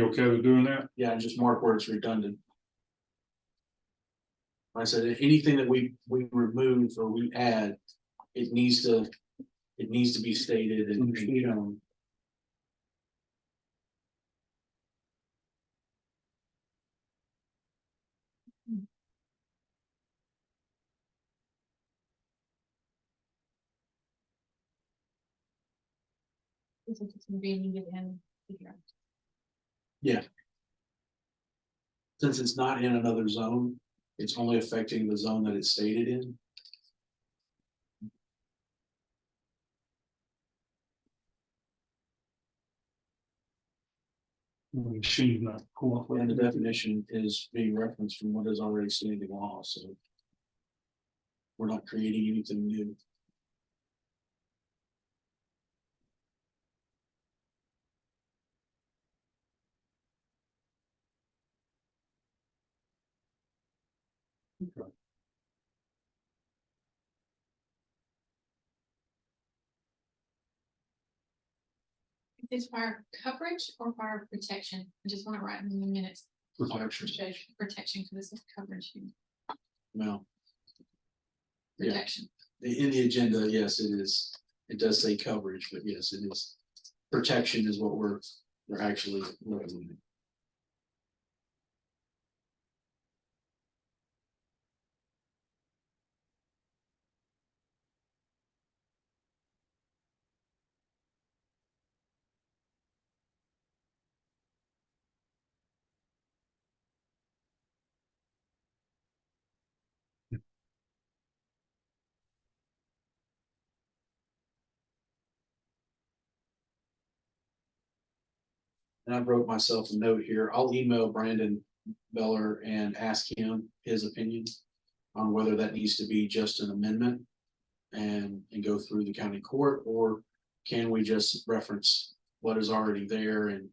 okay with doing that? yeah, and just mark where it's redundant. Like I said, if anything that we remove or we add, it needs to be stated and shown. It's convenient and figure out. Yeah. Since it's not in another zone, it's only affecting the zone that it's stated in. She's not And the cooperating. definition is being referenced from what is already standing law, so. We're not creating anything new. Is fire coverage or fire protection? I just want to write in the minutes. Protection. Protection, because it's coverage. No, Yeah. Protection. in the agenda, yes, it is. It does say coverage, but yes, it is. Protection is what we're actually looking at. And I wrote myself a note here. I'll email Brandon Beller and ask him his opinion on whether that needs to be just an amendment and go through the county court, or can we just reference what is already there and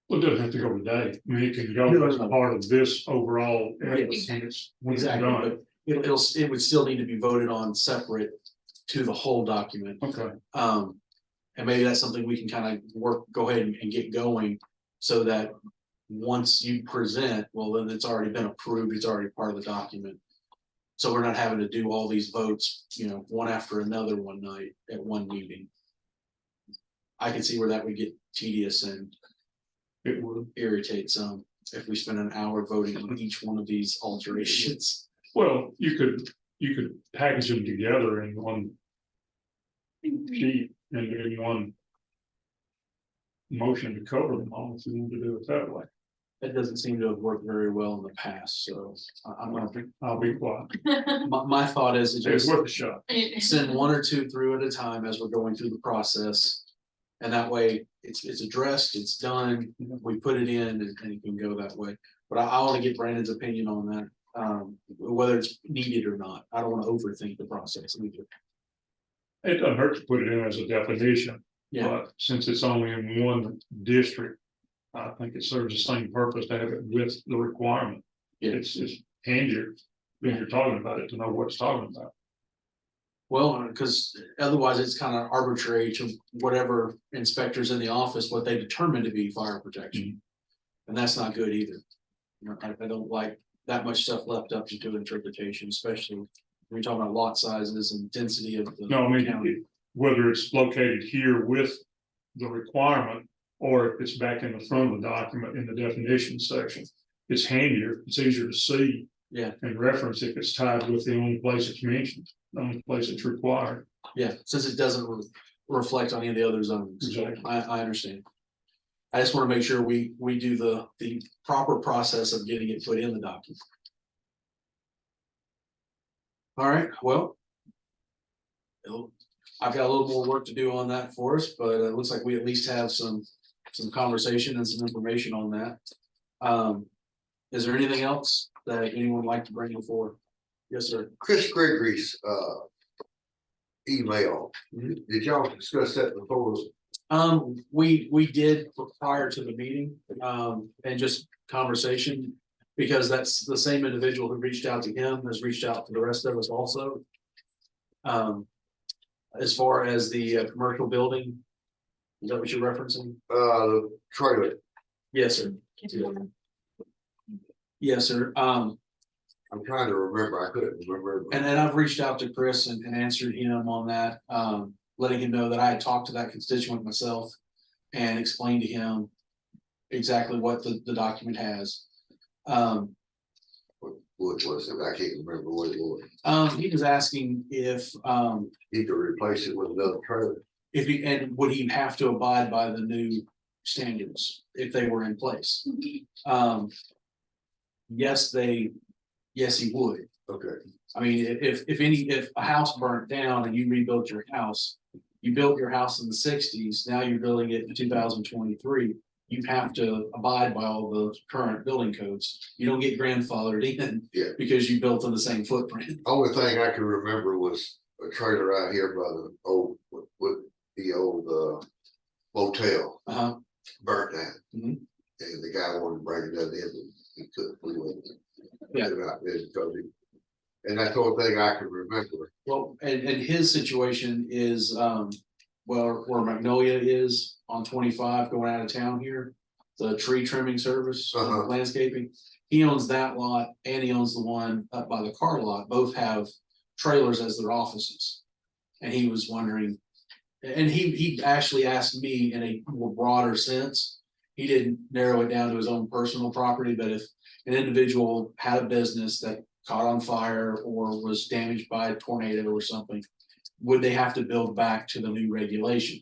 Well, it doesn't have to go today. I mean, it can go No, as no, no. part of this overall. Yes. when it's done. exactly, but it would still need to be voted on separate to the whole document. Okay, And maybe that's something we can kind of go ahead and get going so that once you present, well, then it's already been approved, it's already part of the document. So we're not having to do all these votes, one after another one night at one meeting. I can see where that would get tedious and It would, irritate some if we spend an hour voting on each one of these alterations. well, you could package them together in one sheet and in one motion to cover them all, if you want to do it that way. That doesn't seem to have worked very well in the past, so I'm gonna, I'll be quiet. my thought is to It's just worth a shot. send one or two through at a time as we're going through the process. And that way, it's addressed, it's done, we put it in and it can go that way. But I wanna get Brandon's opinion on that, whether it's needed or not. I don't wanna overthink the process either. It doesn't hurt to put it in as a definition, Yeah, but since it's only in one district, I think it serves the same purpose to have it with the requirement. Yeah. It's handier when you're talking about it to know what it's talking about. well, because otherwise it's kind of arbitrary to whatever inspectors in the office, what they determine to be fire protection. And that's not good either. I don't like that much stuff left up to interpretation, especially when you're talking about lot sizes and density of the No, I mean, county. whether it's located here with the requirement, or if it's back in the front of the document in the definition section. It's handier, it's easier to see. Yeah. And reference if it's tied with the only place it's mentioned, the only place it's required. Yeah, since it doesn't reflect on any of the other zones. Exactly. I understand. I just want to make sure we do the proper process of getting it put in the document. All right, well. I've got a little more work to do on that for us, but it looks like we at least have some conversation and some information on that. Is there anything else that anyone would like to bring before? Yes, sir. Chris Gregory's email, Mhm. did y'all discuss that before? We did prior to the meeting, and just conversation. Because that's the same individual who reached out to him has reached out to the rest of us also. As far as the commercial building. Is that what you're referencing? The trailer, Yes, sir. Yes, sir. I'm trying to remember, I couldn't remember. And then I've reached out to Chris and answered him on that, letting him know that I had talked to that constituent myself. And explained to him exactly what the document has. What was it? I can't remember what it was. He was asking if He could replace it with another trailer. and would he have to abide by the new standards if they were in place? Yes, he would. Okay, I mean, if a house burnt down and you rebuilt your house, you built your house in the sixties, now you're building it in 2023. You have to abide by all the current building codes. You don't get grandfathered in. Yeah. Because you built on the same footprint. only thing I can remember was a trailer out here by the old, with the old motel Uh-huh. burnt down. Mhm. And the guy wanted to bring it in, and he couldn't. We wouldn't Yeah. put it out there because and that's the only thing I can remember. Well, and his situation is, where Magnolia is on 25 going out of town here. The tree trimming service, Uh-huh. landscaping, he owns that lot and he owns the one up by the car lot, both have trailers as their offices. And he was wondering, and he actually asked me in a more broader sense. He didn't narrow it down to his own personal property, but if an individual had a business that caught on fire or was damaged by a tornado or something, would they have to build back to the new regulation?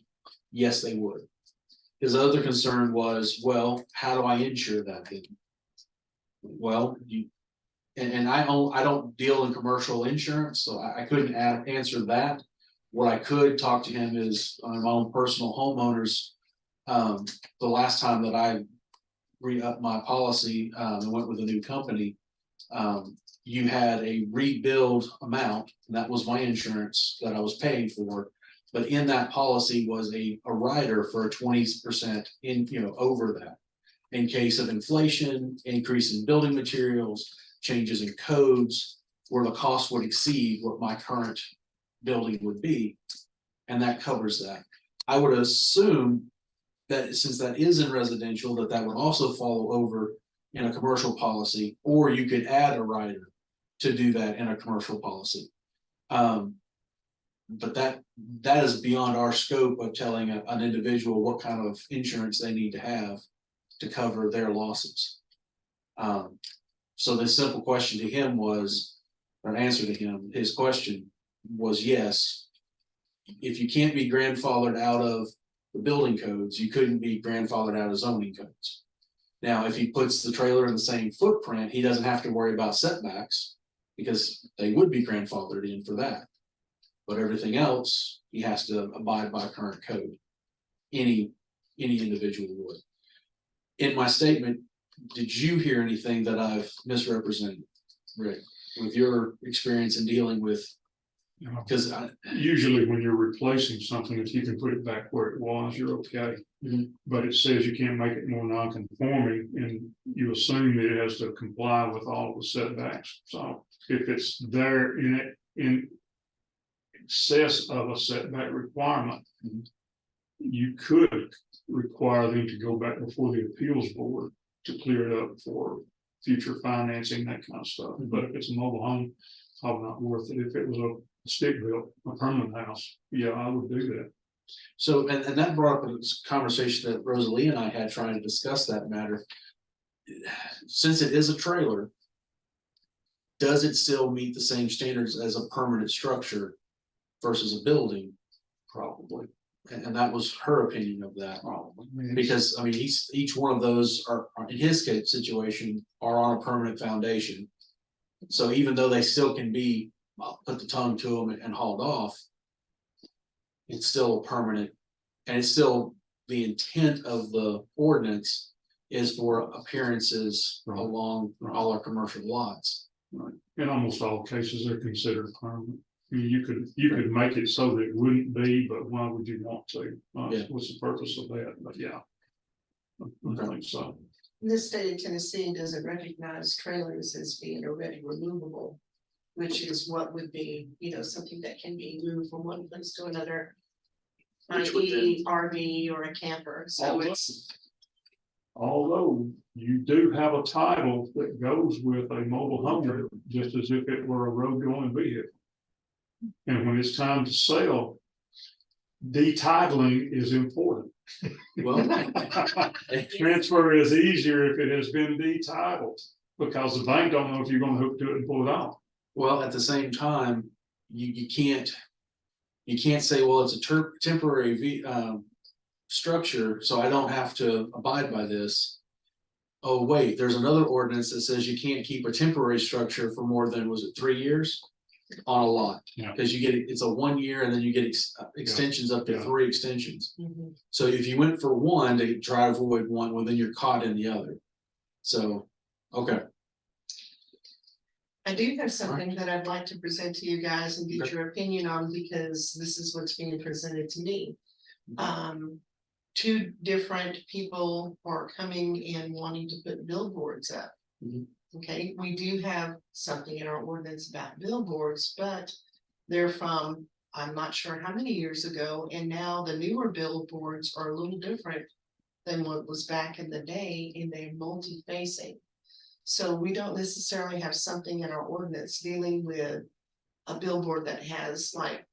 Yes, they would. His other concern was, well, how do I insure that then? Well, and I don't deal in commercial insurance, so I couldn't answer that. What I could talk to him is on my own personal homeowners. The last time that I re-upped my policy, and went with a new company, you had a rebuild amount, and that was my insurance that I was paying for. But in that policy was a rider for a 20% over that. In case of inflation, increase in building materials, changes in codes, where the cost would exceed what my current building would be. And that covers that. I would assume that since that is in residential, that would also follow over in a commercial policy, or you could add a rider to do that in a commercial policy. But that is beyond our scope of telling an individual what kind of insurance they need to have to cover their losses. So the simple question to him was, or answer to him, his question was yes. If you can't be grandfathered out of the building codes, you couldn't be grandfathered out of zoning codes. Now, if he puts the trailer in the same footprint, he doesn't have to worry about setbacks because they would be grandfathered in for that. But everything else, he has to abide by current code. Any individual would. In my statement, did you hear anything that I've misrepresented, Rick, with your experience in dealing with? You know, Because usually when you're replacing something, if you can put it back where it was, you're okay. Mhm. But it says you can't make it more non-conforming, and you assume that it has to comply with all the setbacks. So if it's there in excess of a setback requirement, Mhm. you could require them to go back before the appeals board to clear it up for future financing, that kind of stuff. But if it's a mobile home, probably not worth it. If it was a stick built, a permanent house, yeah, I would do that. so, and that brought up a conversation that Rosalie and I had trying to discuss that matter. Since it is a trailer, does it still meet the same standards as a permanent structure versus a building? Probably. And that was her opinion of that. Probably. I mean, Because, I mean, each one of those are, in his case situation, are on a permanent foundation. So even though they still can be, put the tongue to them and hauled off, it's still a permanent, and it's still the intent of the ordinance is for appearances Right. along all our commercial lots. in almost all cases, they're considered permanent. I mean, you could make it so that it wouldn't be, but why would you want to? Yeah. What's the purpose of that? But yeah. I think so. The state of Tennessee doesn't recognize trailers as being already removable. Which is what would be, something that can be moved from one place to another. Which would i.e. RV or a camper, so Although- it's, Although you do have a title that goes with a mobile home, just as if it were a road going vehicle. And when it's time to sell, detitling is important. Well, Transfer is easier if it has been detitled, because the bank don't know if you're gonna hook to it and pull it off. well, at the same time, you can't say, well, it's a temporary structure, so I don't have to abide by this. Oh, wait, there's another ordinance that says you can't keep a temporary structure for more than, was it 3 years? On a lot, Yeah. because you get, it's a 1 year and then you get extensions up to Yeah. 3 extensions. Mhm. So if you went for one to try to avoid one, well, then you're caught in the other. So, okay, I do have something that I'd like to present to you guys and get Okay. your opinion on, because this is what's being presented to me. Two different people are coming and wanting to put billboards up. Mhm. Okay, we do have something in our ordinance about billboards, but they're from, I'm not sure how many years ago, and now the newer billboards are a little different than what was back in the day, and they're multi-facing. So we don't necessarily have something in our ordinance dealing with a billboard that has like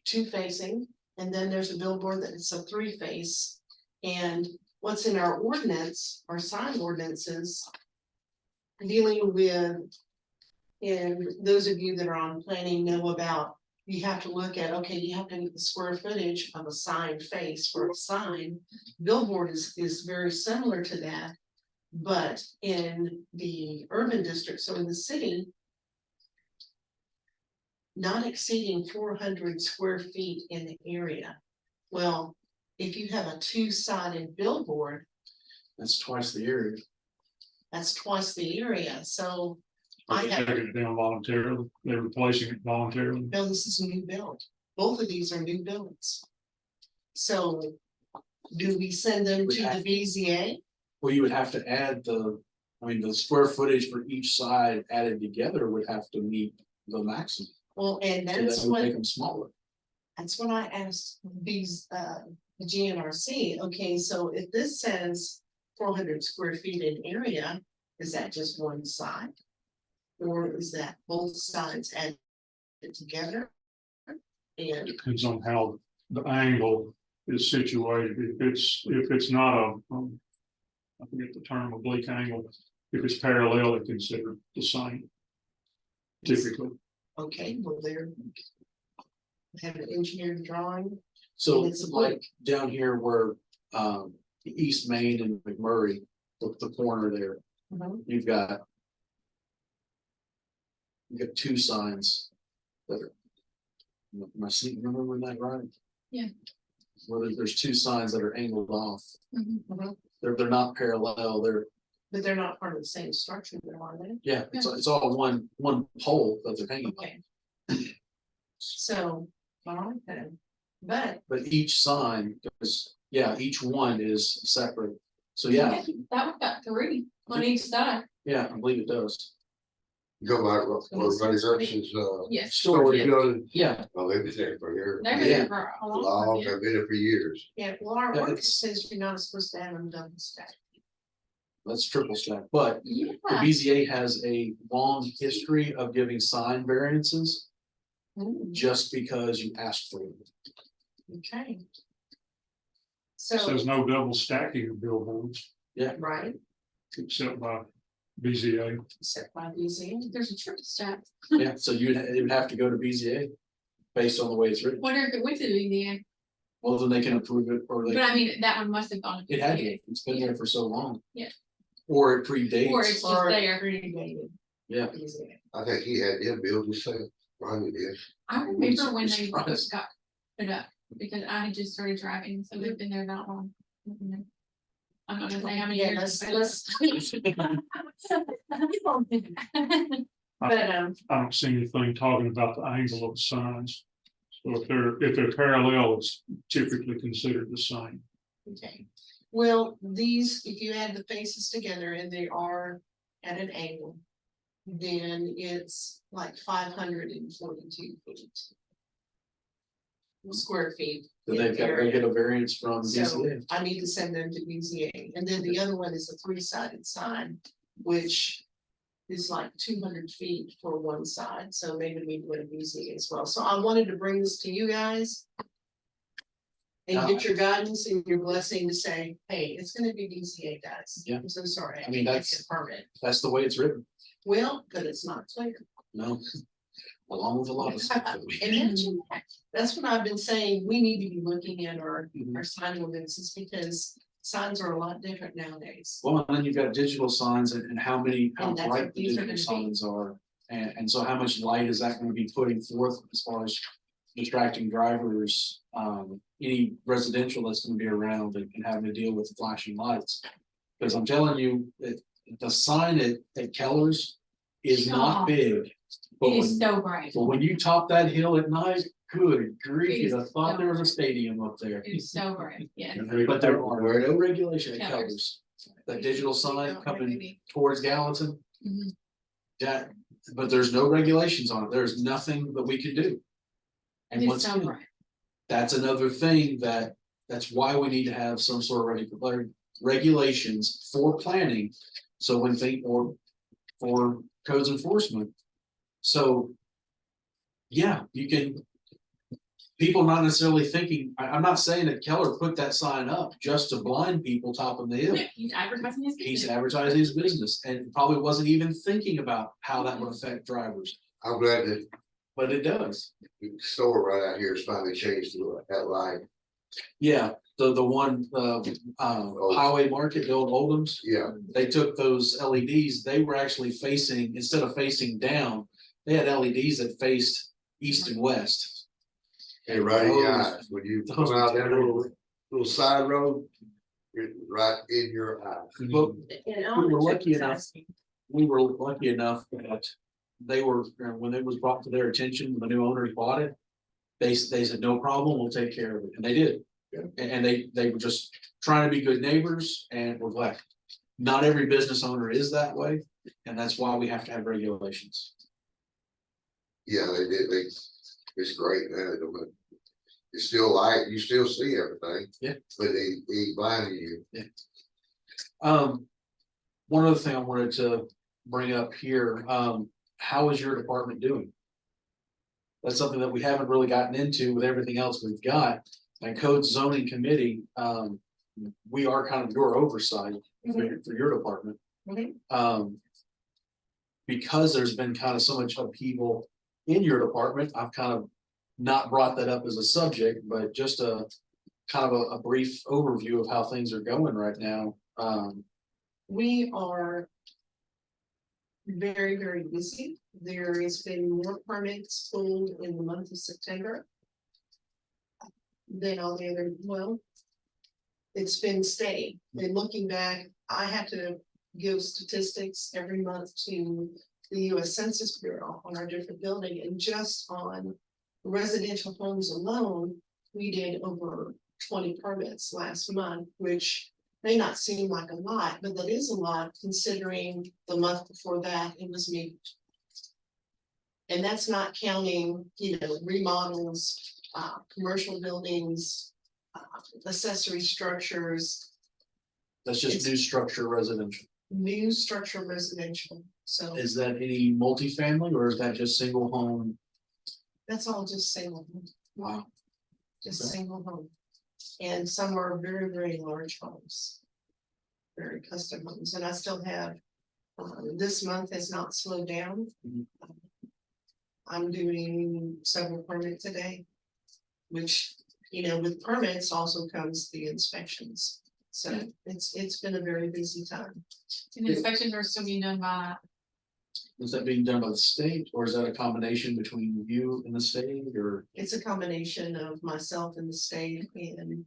two facing, and then there's a billboard that is a three face. And what's in our ordinance, our sign ordinances, dealing with, and those of you that are on planning know about, you have to look at, okay, you have to get the square footage of a sign face for a sign. Billboard is very similar to that. But in the urban district, so in the city, not exceeding 400 square feet in the area. Well, if you have a two-sided billboard, that's twice the area. that's twice the area, so Are I they have, taking it down voluntarily? They're replacing it voluntarily? no, this is a new build. Both of these are new builds. So do we send them to the BZA? Well, you would have to add the square footage for each side added together would have to meet the maximum. Well, and So that that's would what, make them smaller. that's what I asked these, the GNRC, okay, so if this says 400 square feet in area, is that just one side? Or is that both sides added together? And, Depends on how the angle is situated. If it's not I forget the term, oblique angle. If it's parallel, it's considered the same. Typically, okay, well, there. Have an engineered drawing, So And it's like down here where East Main and McMurray, the corner there, you've got. You got two signs that are. Am I seeing, remembering that right? Yeah. Well, there's two signs that are angled off. Mhm. They're not parallel, but they're not part of the same structure, though, are they? yeah, it's all one pole that they're hanging on. Okay. So, all right then, but But each sign is, yeah, each one is separate. So yeah, That one got three on each side. yeah, I believe it does. You go back, what Buddy Hirsch's, Yes. storage Yes. building, Yeah, oh, they've been there for years. They've been Yeah. there for a long Long, time. they've been there for years. yeah, well, our Yeah, ordinance it's- says you're not supposed to have them double stacked. that's triple stack, but Yeah. the BZA has a long history of giving sign variances just because you asked for it. Okay. says So, no double stacking of billboards right, except by BZA. except by museum, There's a triple stack. Yeah, so it would have to go to BZA based on the way it's written. Wonder if it went to the BZA, Well, then they can approve it or but they, I mean, that one must have gone. to it had BZA. to, it's been there for so long. Yeah. Or it Or predates, it's just or there. predated yeah. museum. I think he had them build this thing, Ronnie did. I remember when they Surprised. got put up, because I had just started driving, so they've been there not long. I'm not gonna say how many Yeah, years. But, I don't see anything talking about the angle of the signs. So if they're parallel, it's typically considered the same. okay, well, these, if you add the faces together and they are at an angle. Then it's like 542 feet. Square feet. Then they've got to get a variance from So BZA. I need to send them to BZA, and then the other one is a three-sided sign, which. Is like 200 feet for one side, so maybe we go to BZA as well, so I wanted to bring this to you guys. And get your guidance and your blessing to say, hey, it's gonna be BZA, guys. Yeah. I'm so sorry. I mean, can't that's- get a permit, That's the way it's written, well, but it's not clear. no? Along with a lot of stuff. that we- And that's what I've been saying, we need to be looking at our Mhm. sign ordinances, because signs are a lot different nowadays. Well, and then you've got digital signs and how many, how And that's bright what the these are digital gonna be. signs are. And so how much light is that gonna be putting forth as far as distracting drivers? Any residential that's gonna be around and having to deal with flashing lights. Cause I'm telling you, that the sign at Keller's is Stop. not big. But It is when, so bright. but when you top that hill at night, good It grief, is I thought there was a so stadium up there. It is so bright, yeah. But there are no regulation at Keller's. Keller's. That digital sign don't coming really- towards Gallatin. Mhm. That, but there's no regulations on it. There's nothing that we can do. And It is once so again, bright. that's another thing that's why we need to have some sort of regulations for planning. So when or for codes enforcement. So. Yeah, you can. People not necessarily thinking, I'm not saying that Keller put that sign up just to blind people topping the hill. Yeah, he's advertising his He's business. advertising his business and probably wasn't even thinking about how that would affect drivers, I'm glad that but it does. the store right out here is finally changed to that line, Yeah, the one, Highway Market, the old Oldham's, yeah, they took those LEDs, they were actually facing, instead of facing down, they had LEDs that faced east and west. and right in your Those- eyes, when you those come out were that little side road. Right in your eye. But And we were I'll check lucky this enough. out. we were lucky enough that they were, when it was brought to their attention, when the new owners bought it. They said, no problem, we'll take care of it, and they did. Yeah. And they were just trying to be good neighbors and were glad. Not every business owner is that way, and that's why we have to have regulations. Yeah, they did, it's great, man, It's still light, you still see everything. Yeah. But he blinding you. One other thing I wanted to bring up here, how is your department doing? That's something that we haven't really gotten into with everything else we've got. And Code Zoning Committee, we are kind of your oversight for your department. Mhm. Because there's been kind of so much upheaval in your department, I've kind of not brought that up as a subject, but just a kind of a brief overview of how things are going right now. We are very, very busy. There has been more permits pulled in the month of September than all the other, well, it's been steady. And looking back, I have to give statistics every month to the US Census Bureau on our different building, and just on residential homes alone, we did over 20 permits last month, which may not seem like a lot, but that is a lot considering the month before that it was me. And that's not counting, remodels, commercial buildings, accessory structures, That's just It's- new structure residential. new structure residential. So Is that any multifamily or is that just single home? that's all just single, home, Wow. just Okay. single home. And some are very, very large homes. Very custom homes, and I still have, this month has not slowed down. Mhm. I'm doing several permits today. Which, with permits also comes the inspections. So it's been a very busy time. And inspections are still being done by, Is that being done by the state or is that a combination between you and the state or? It's a combination of myself and the state and,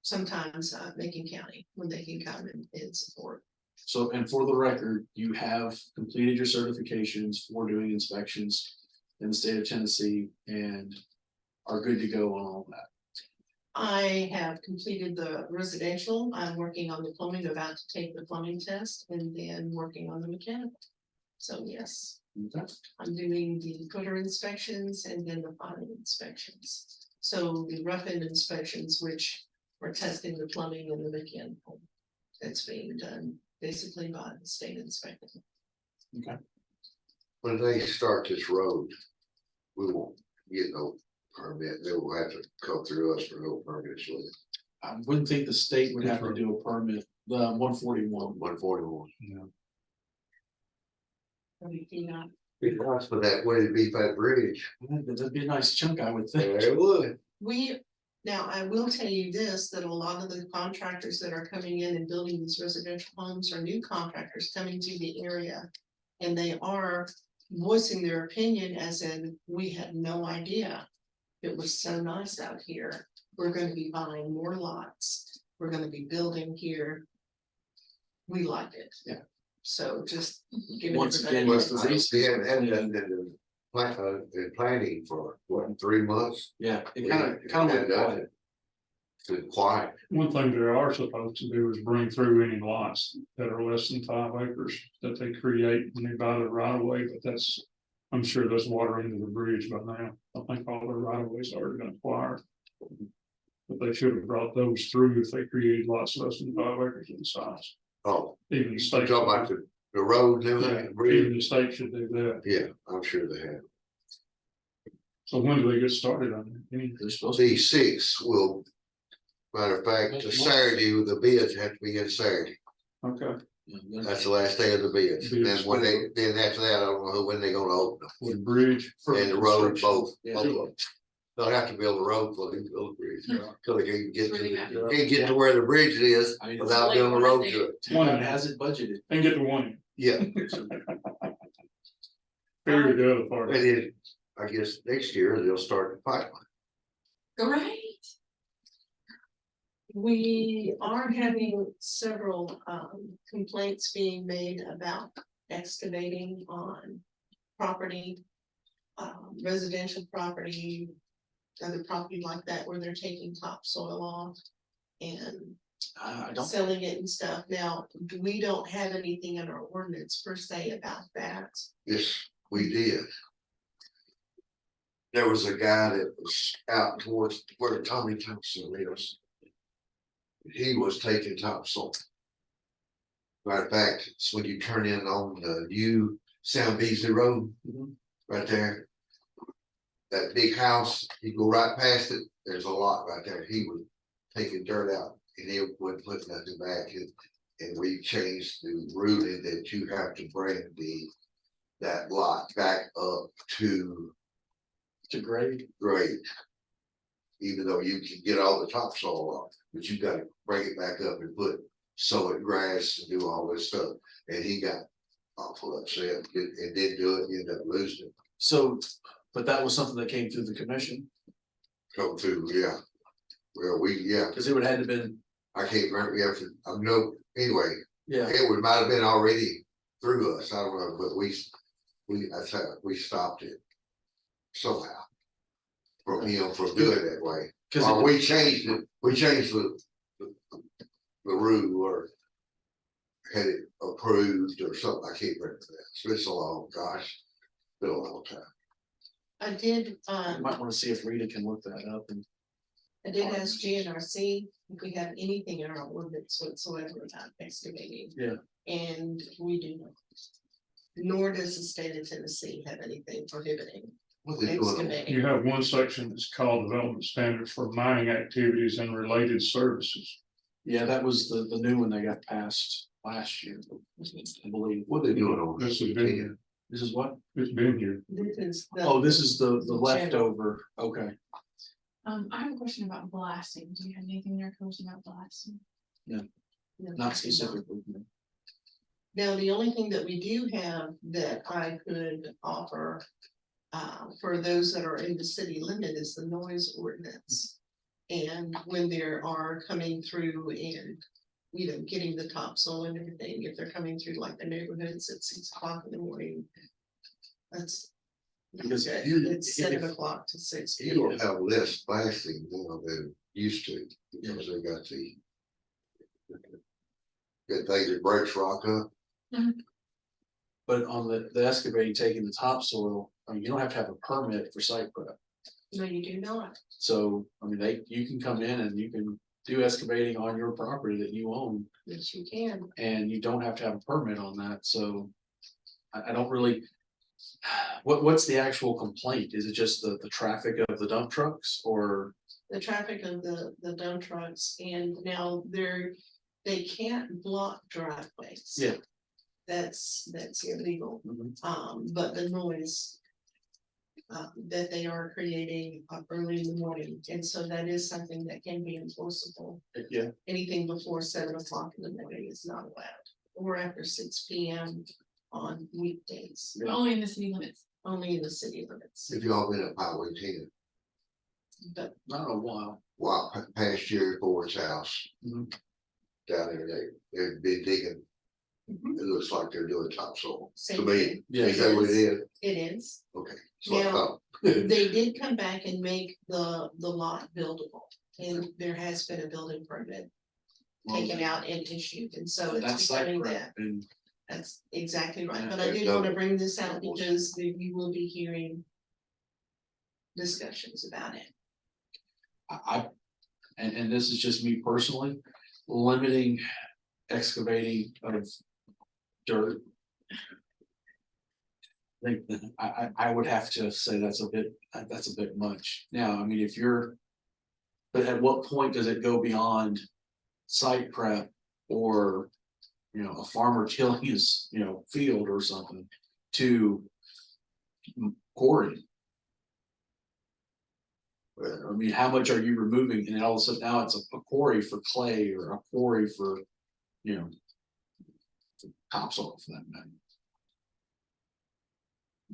sometimes, Macon County, when they can come and support. So, and for the record, you have completed your certifications for doing inspections in the state of Tennessee and are good to go on all that. I have completed the residential, I'm working on the plumbing, about to take the plumbing test, and then working on the mechanical. So yes, Okay. I'm doing the footer inspections and then the final inspections. So the rough end inspections, which are testing the plumbing and the mechanical. That's being done basically by the state inspector. When they start this road, we won't get no permit, they will have to come through us for no permits with it. I wouldn't think the state would have to do a permit, the 141. 141. Yeah. For that way to beat that bridge. That'd be a nice chunk, I would think. It would. Now, I will tell you this, that a lot of the contractors that are coming in and building these residential homes are new contractors coming to the area. And they are voicing their opinion as in, we had no idea. It was so nice out here. We're gonna be buying more lots. We're gonna be building here. We like it. Yeah. So just giving Once everybody. again, Well, it's the reason- we haven't done the planning for what, 3 months? Yeah, it kind of went quiet. It's quiet. One thing they are supposed to do is bring through any lots that are less than 5 acres that they create when they buy the right of way, but that's. I'm sure there's water into the bridge by now. I think all the right of ways are gonna acquire. But they should have brought those through if they created lots less than 5 acres in size. Oh, Even the you state. talking about the road and Yeah, everything, the even bridge? the state should do that. Yeah, I'm sure they have. So when do they get started on it? They're supposed to. C6 will, matter of fact, the Saturday, the bids have to be in Saturday. Okay, That's the last day of the bids. Bids Then when then after that, I don't know when they're gonna open them. with the bridge. For And the road, construction. both. Yeah. Both of them. They'll have to build a road for them, build a bridge. Cause they can't get to, Really happy. can't get to where the bridge is I mean, without like building a when I road say to it. One has it budgeted. And get the one, Yeah, figure the other part. and then I guess next year they'll start the pipeline. great. We are having several complaints being made about excavating on property. Residential property, other property like that where they're taking topsoil off. And I don't, selling it and stuff. Now, we don't have anything in our ordinance per se about that. Yes, we did. there was a guy that was out towards where Tommy Thompson lives. He was taking topsoil. Matter of fact, it's when you turn in on the new Sound Beasley Road, Mhm. right there. That big house, you go right past it, there's a lot right there. He was taking dirt out and he wouldn't put nothing back in. And we changed the ruling that you have to bring that lot back up to To grade. grade. Even though you can get all the topsoil off, but you gotta bring it back up and sow it grass and do all this stuff. And he got awful upset and didn't do it, ended up losing it. So, but that was something that came through the commission, Come through, yeah. Well, yeah, because it would have had to been, I can't remember, we have to, I know, anyway, yeah, it would might have been already through us, I don't know, but that's how we stopped it. Somehow. From him for doing it that way. because Or we changed the rule or had it approved or something, I can't remember that, so it's a long, gosh, been a long time. I did, you might want to see if Rita can look that up and. I did ask GNRC if we have anything in our ordinance whatsoever about excavating. Yeah. And we do not. Nor does the state of Tennessee have anything prohibiting What they doing? excavating. You have one section that's called development standards for mining activities and related services. Yeah, that was the new one that got passed last year, I believe. What they doing on This this? has been here, This is what? it's been here. This is the. Oh, this is the general. leftover, okay. I have a question about blasting. Do you have anything in your codes about blasting? Not specifically. no. Now, the only thing that we do have that I could offer. For those that are in the city limit is the noise ordinance. And when they are coming through and, getting the topsoil and everything, if they're coming through like the neighborhoods at 6 o'clock in the morning. That's. Because Okay, you- it's 7 o'clock to 6 You p.m. don't have less blasting now than used to, because they got the. Good thing that breaks rock up. But on the excavating, taking the topsoil, I mean, you don't have to have a permit for site prep. No, you do not. So, I mean, you can come in and you can do excavating on your property that you own, Yes, you can. and you don't have to have a permit on that, so. I don't really. What's the actual complaint? Is it just the traffic of the dump trucks or? The traffic of the dump trucks and now they can't block driveways. Yeah. That's illegal. But the noise. That they are creating early in the morning, and so that is something that can be enforceable. Yeah, Anything before 7 o'clock in the morning is not allowed, or after 6 p.m. on weekdays, But only in the city limits. only in the city limits. If y'all been up Highway 10, But not a while. past Jerry Ford's house. Mhm. Down there, they've been digging, Mhm. it looks like they're doing topsoil, to Same me, thing. Yeah. is that what it is? It is. Okay. So I Now- thought, They did come back and make the lot buildable, and there has been a building permit taken out and issued, and so That's it's site becoming prep that. and That's exactly right, Yeah, but I there's did no- wanna bring this out because you will be hearing. Discussions about it. and this is just me personally, limiting excavating of dirt. Think that I would have to say that's a bit much. Now, I mean, if you're. But at what point does it go beyond site prep or, a farmer tilling his, field or something to quarry? I mean, how much are you removing? And then all of a sudden now it's a quarry for clay or a quarry for, topsoil for that matter.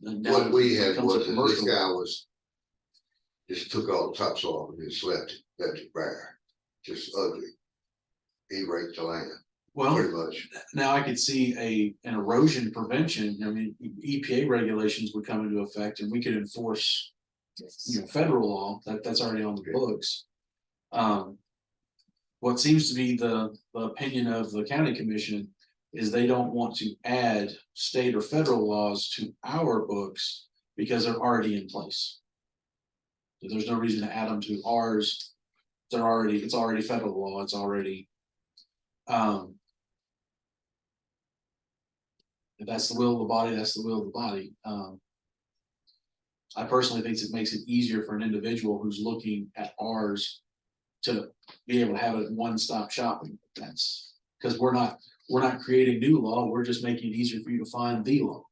And now what we it had becomes a was, that this commercial- guy just took all the topsoil and just left it bare, just ugly. He raked the land, pretty Well, much. now I could see an erosion prevention, I mean, EPA regulations would come into effect and we could enforce. Federal law, that's already on the books. What seems to be the opinion of the county commission is they don't want to add state or federal laws to our books because they're already in place. There's no reason to add them to ours. It's already federal law, it's already. If that's the will of the body, that's the will of the body. I personally think it makes it easier for an individual who's looking at ours to be able to have it one-stop shopping. That's because we're not creating new law, we're just making it easier for you to find the law.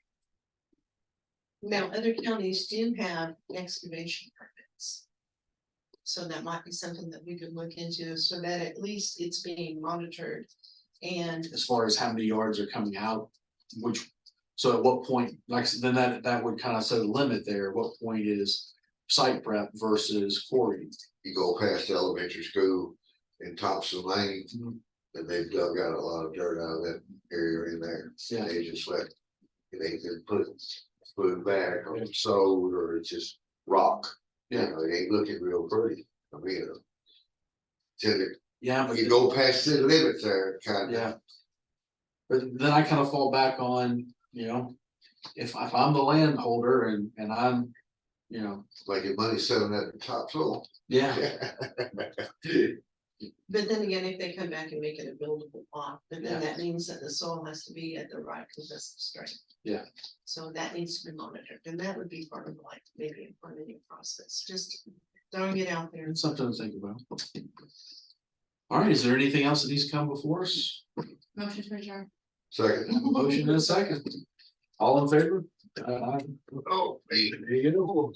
Now, other counties do have excavation permits. So that might be something that we could look into, so that at least it's being monitored. And As far as how many yards are coming out, so at what point, like, then that would kind of set a limit there, what point is site prep versus quarry? You go past the elementary school in Thompson Lane, Mhm. and they've dug out a lot of dirt out of that area in there. Yeah. They just let, they can put food back or sold, or it's just rock. Yeah. You know, it ain't looking real pretty. I mean, till Yeah, but you go past the limits there, kind of. yeah. But then I kind of fall back on, if I'm the landholder and I'm, Making money selling at the top floor. yeah, but then again, if they come back and make it a buildable lot, but Yeah. then that means that the soil has to be at the right consistent strength. Yeah. So that needs to be monitored, and that would be part of like maybe a permitting process, just throwing it out there. it's something to think about. All right, is there anything else that needs to come before us? Motion to adjourn. Second. Have a motion in a second. All in favor? Oh, man. There you go.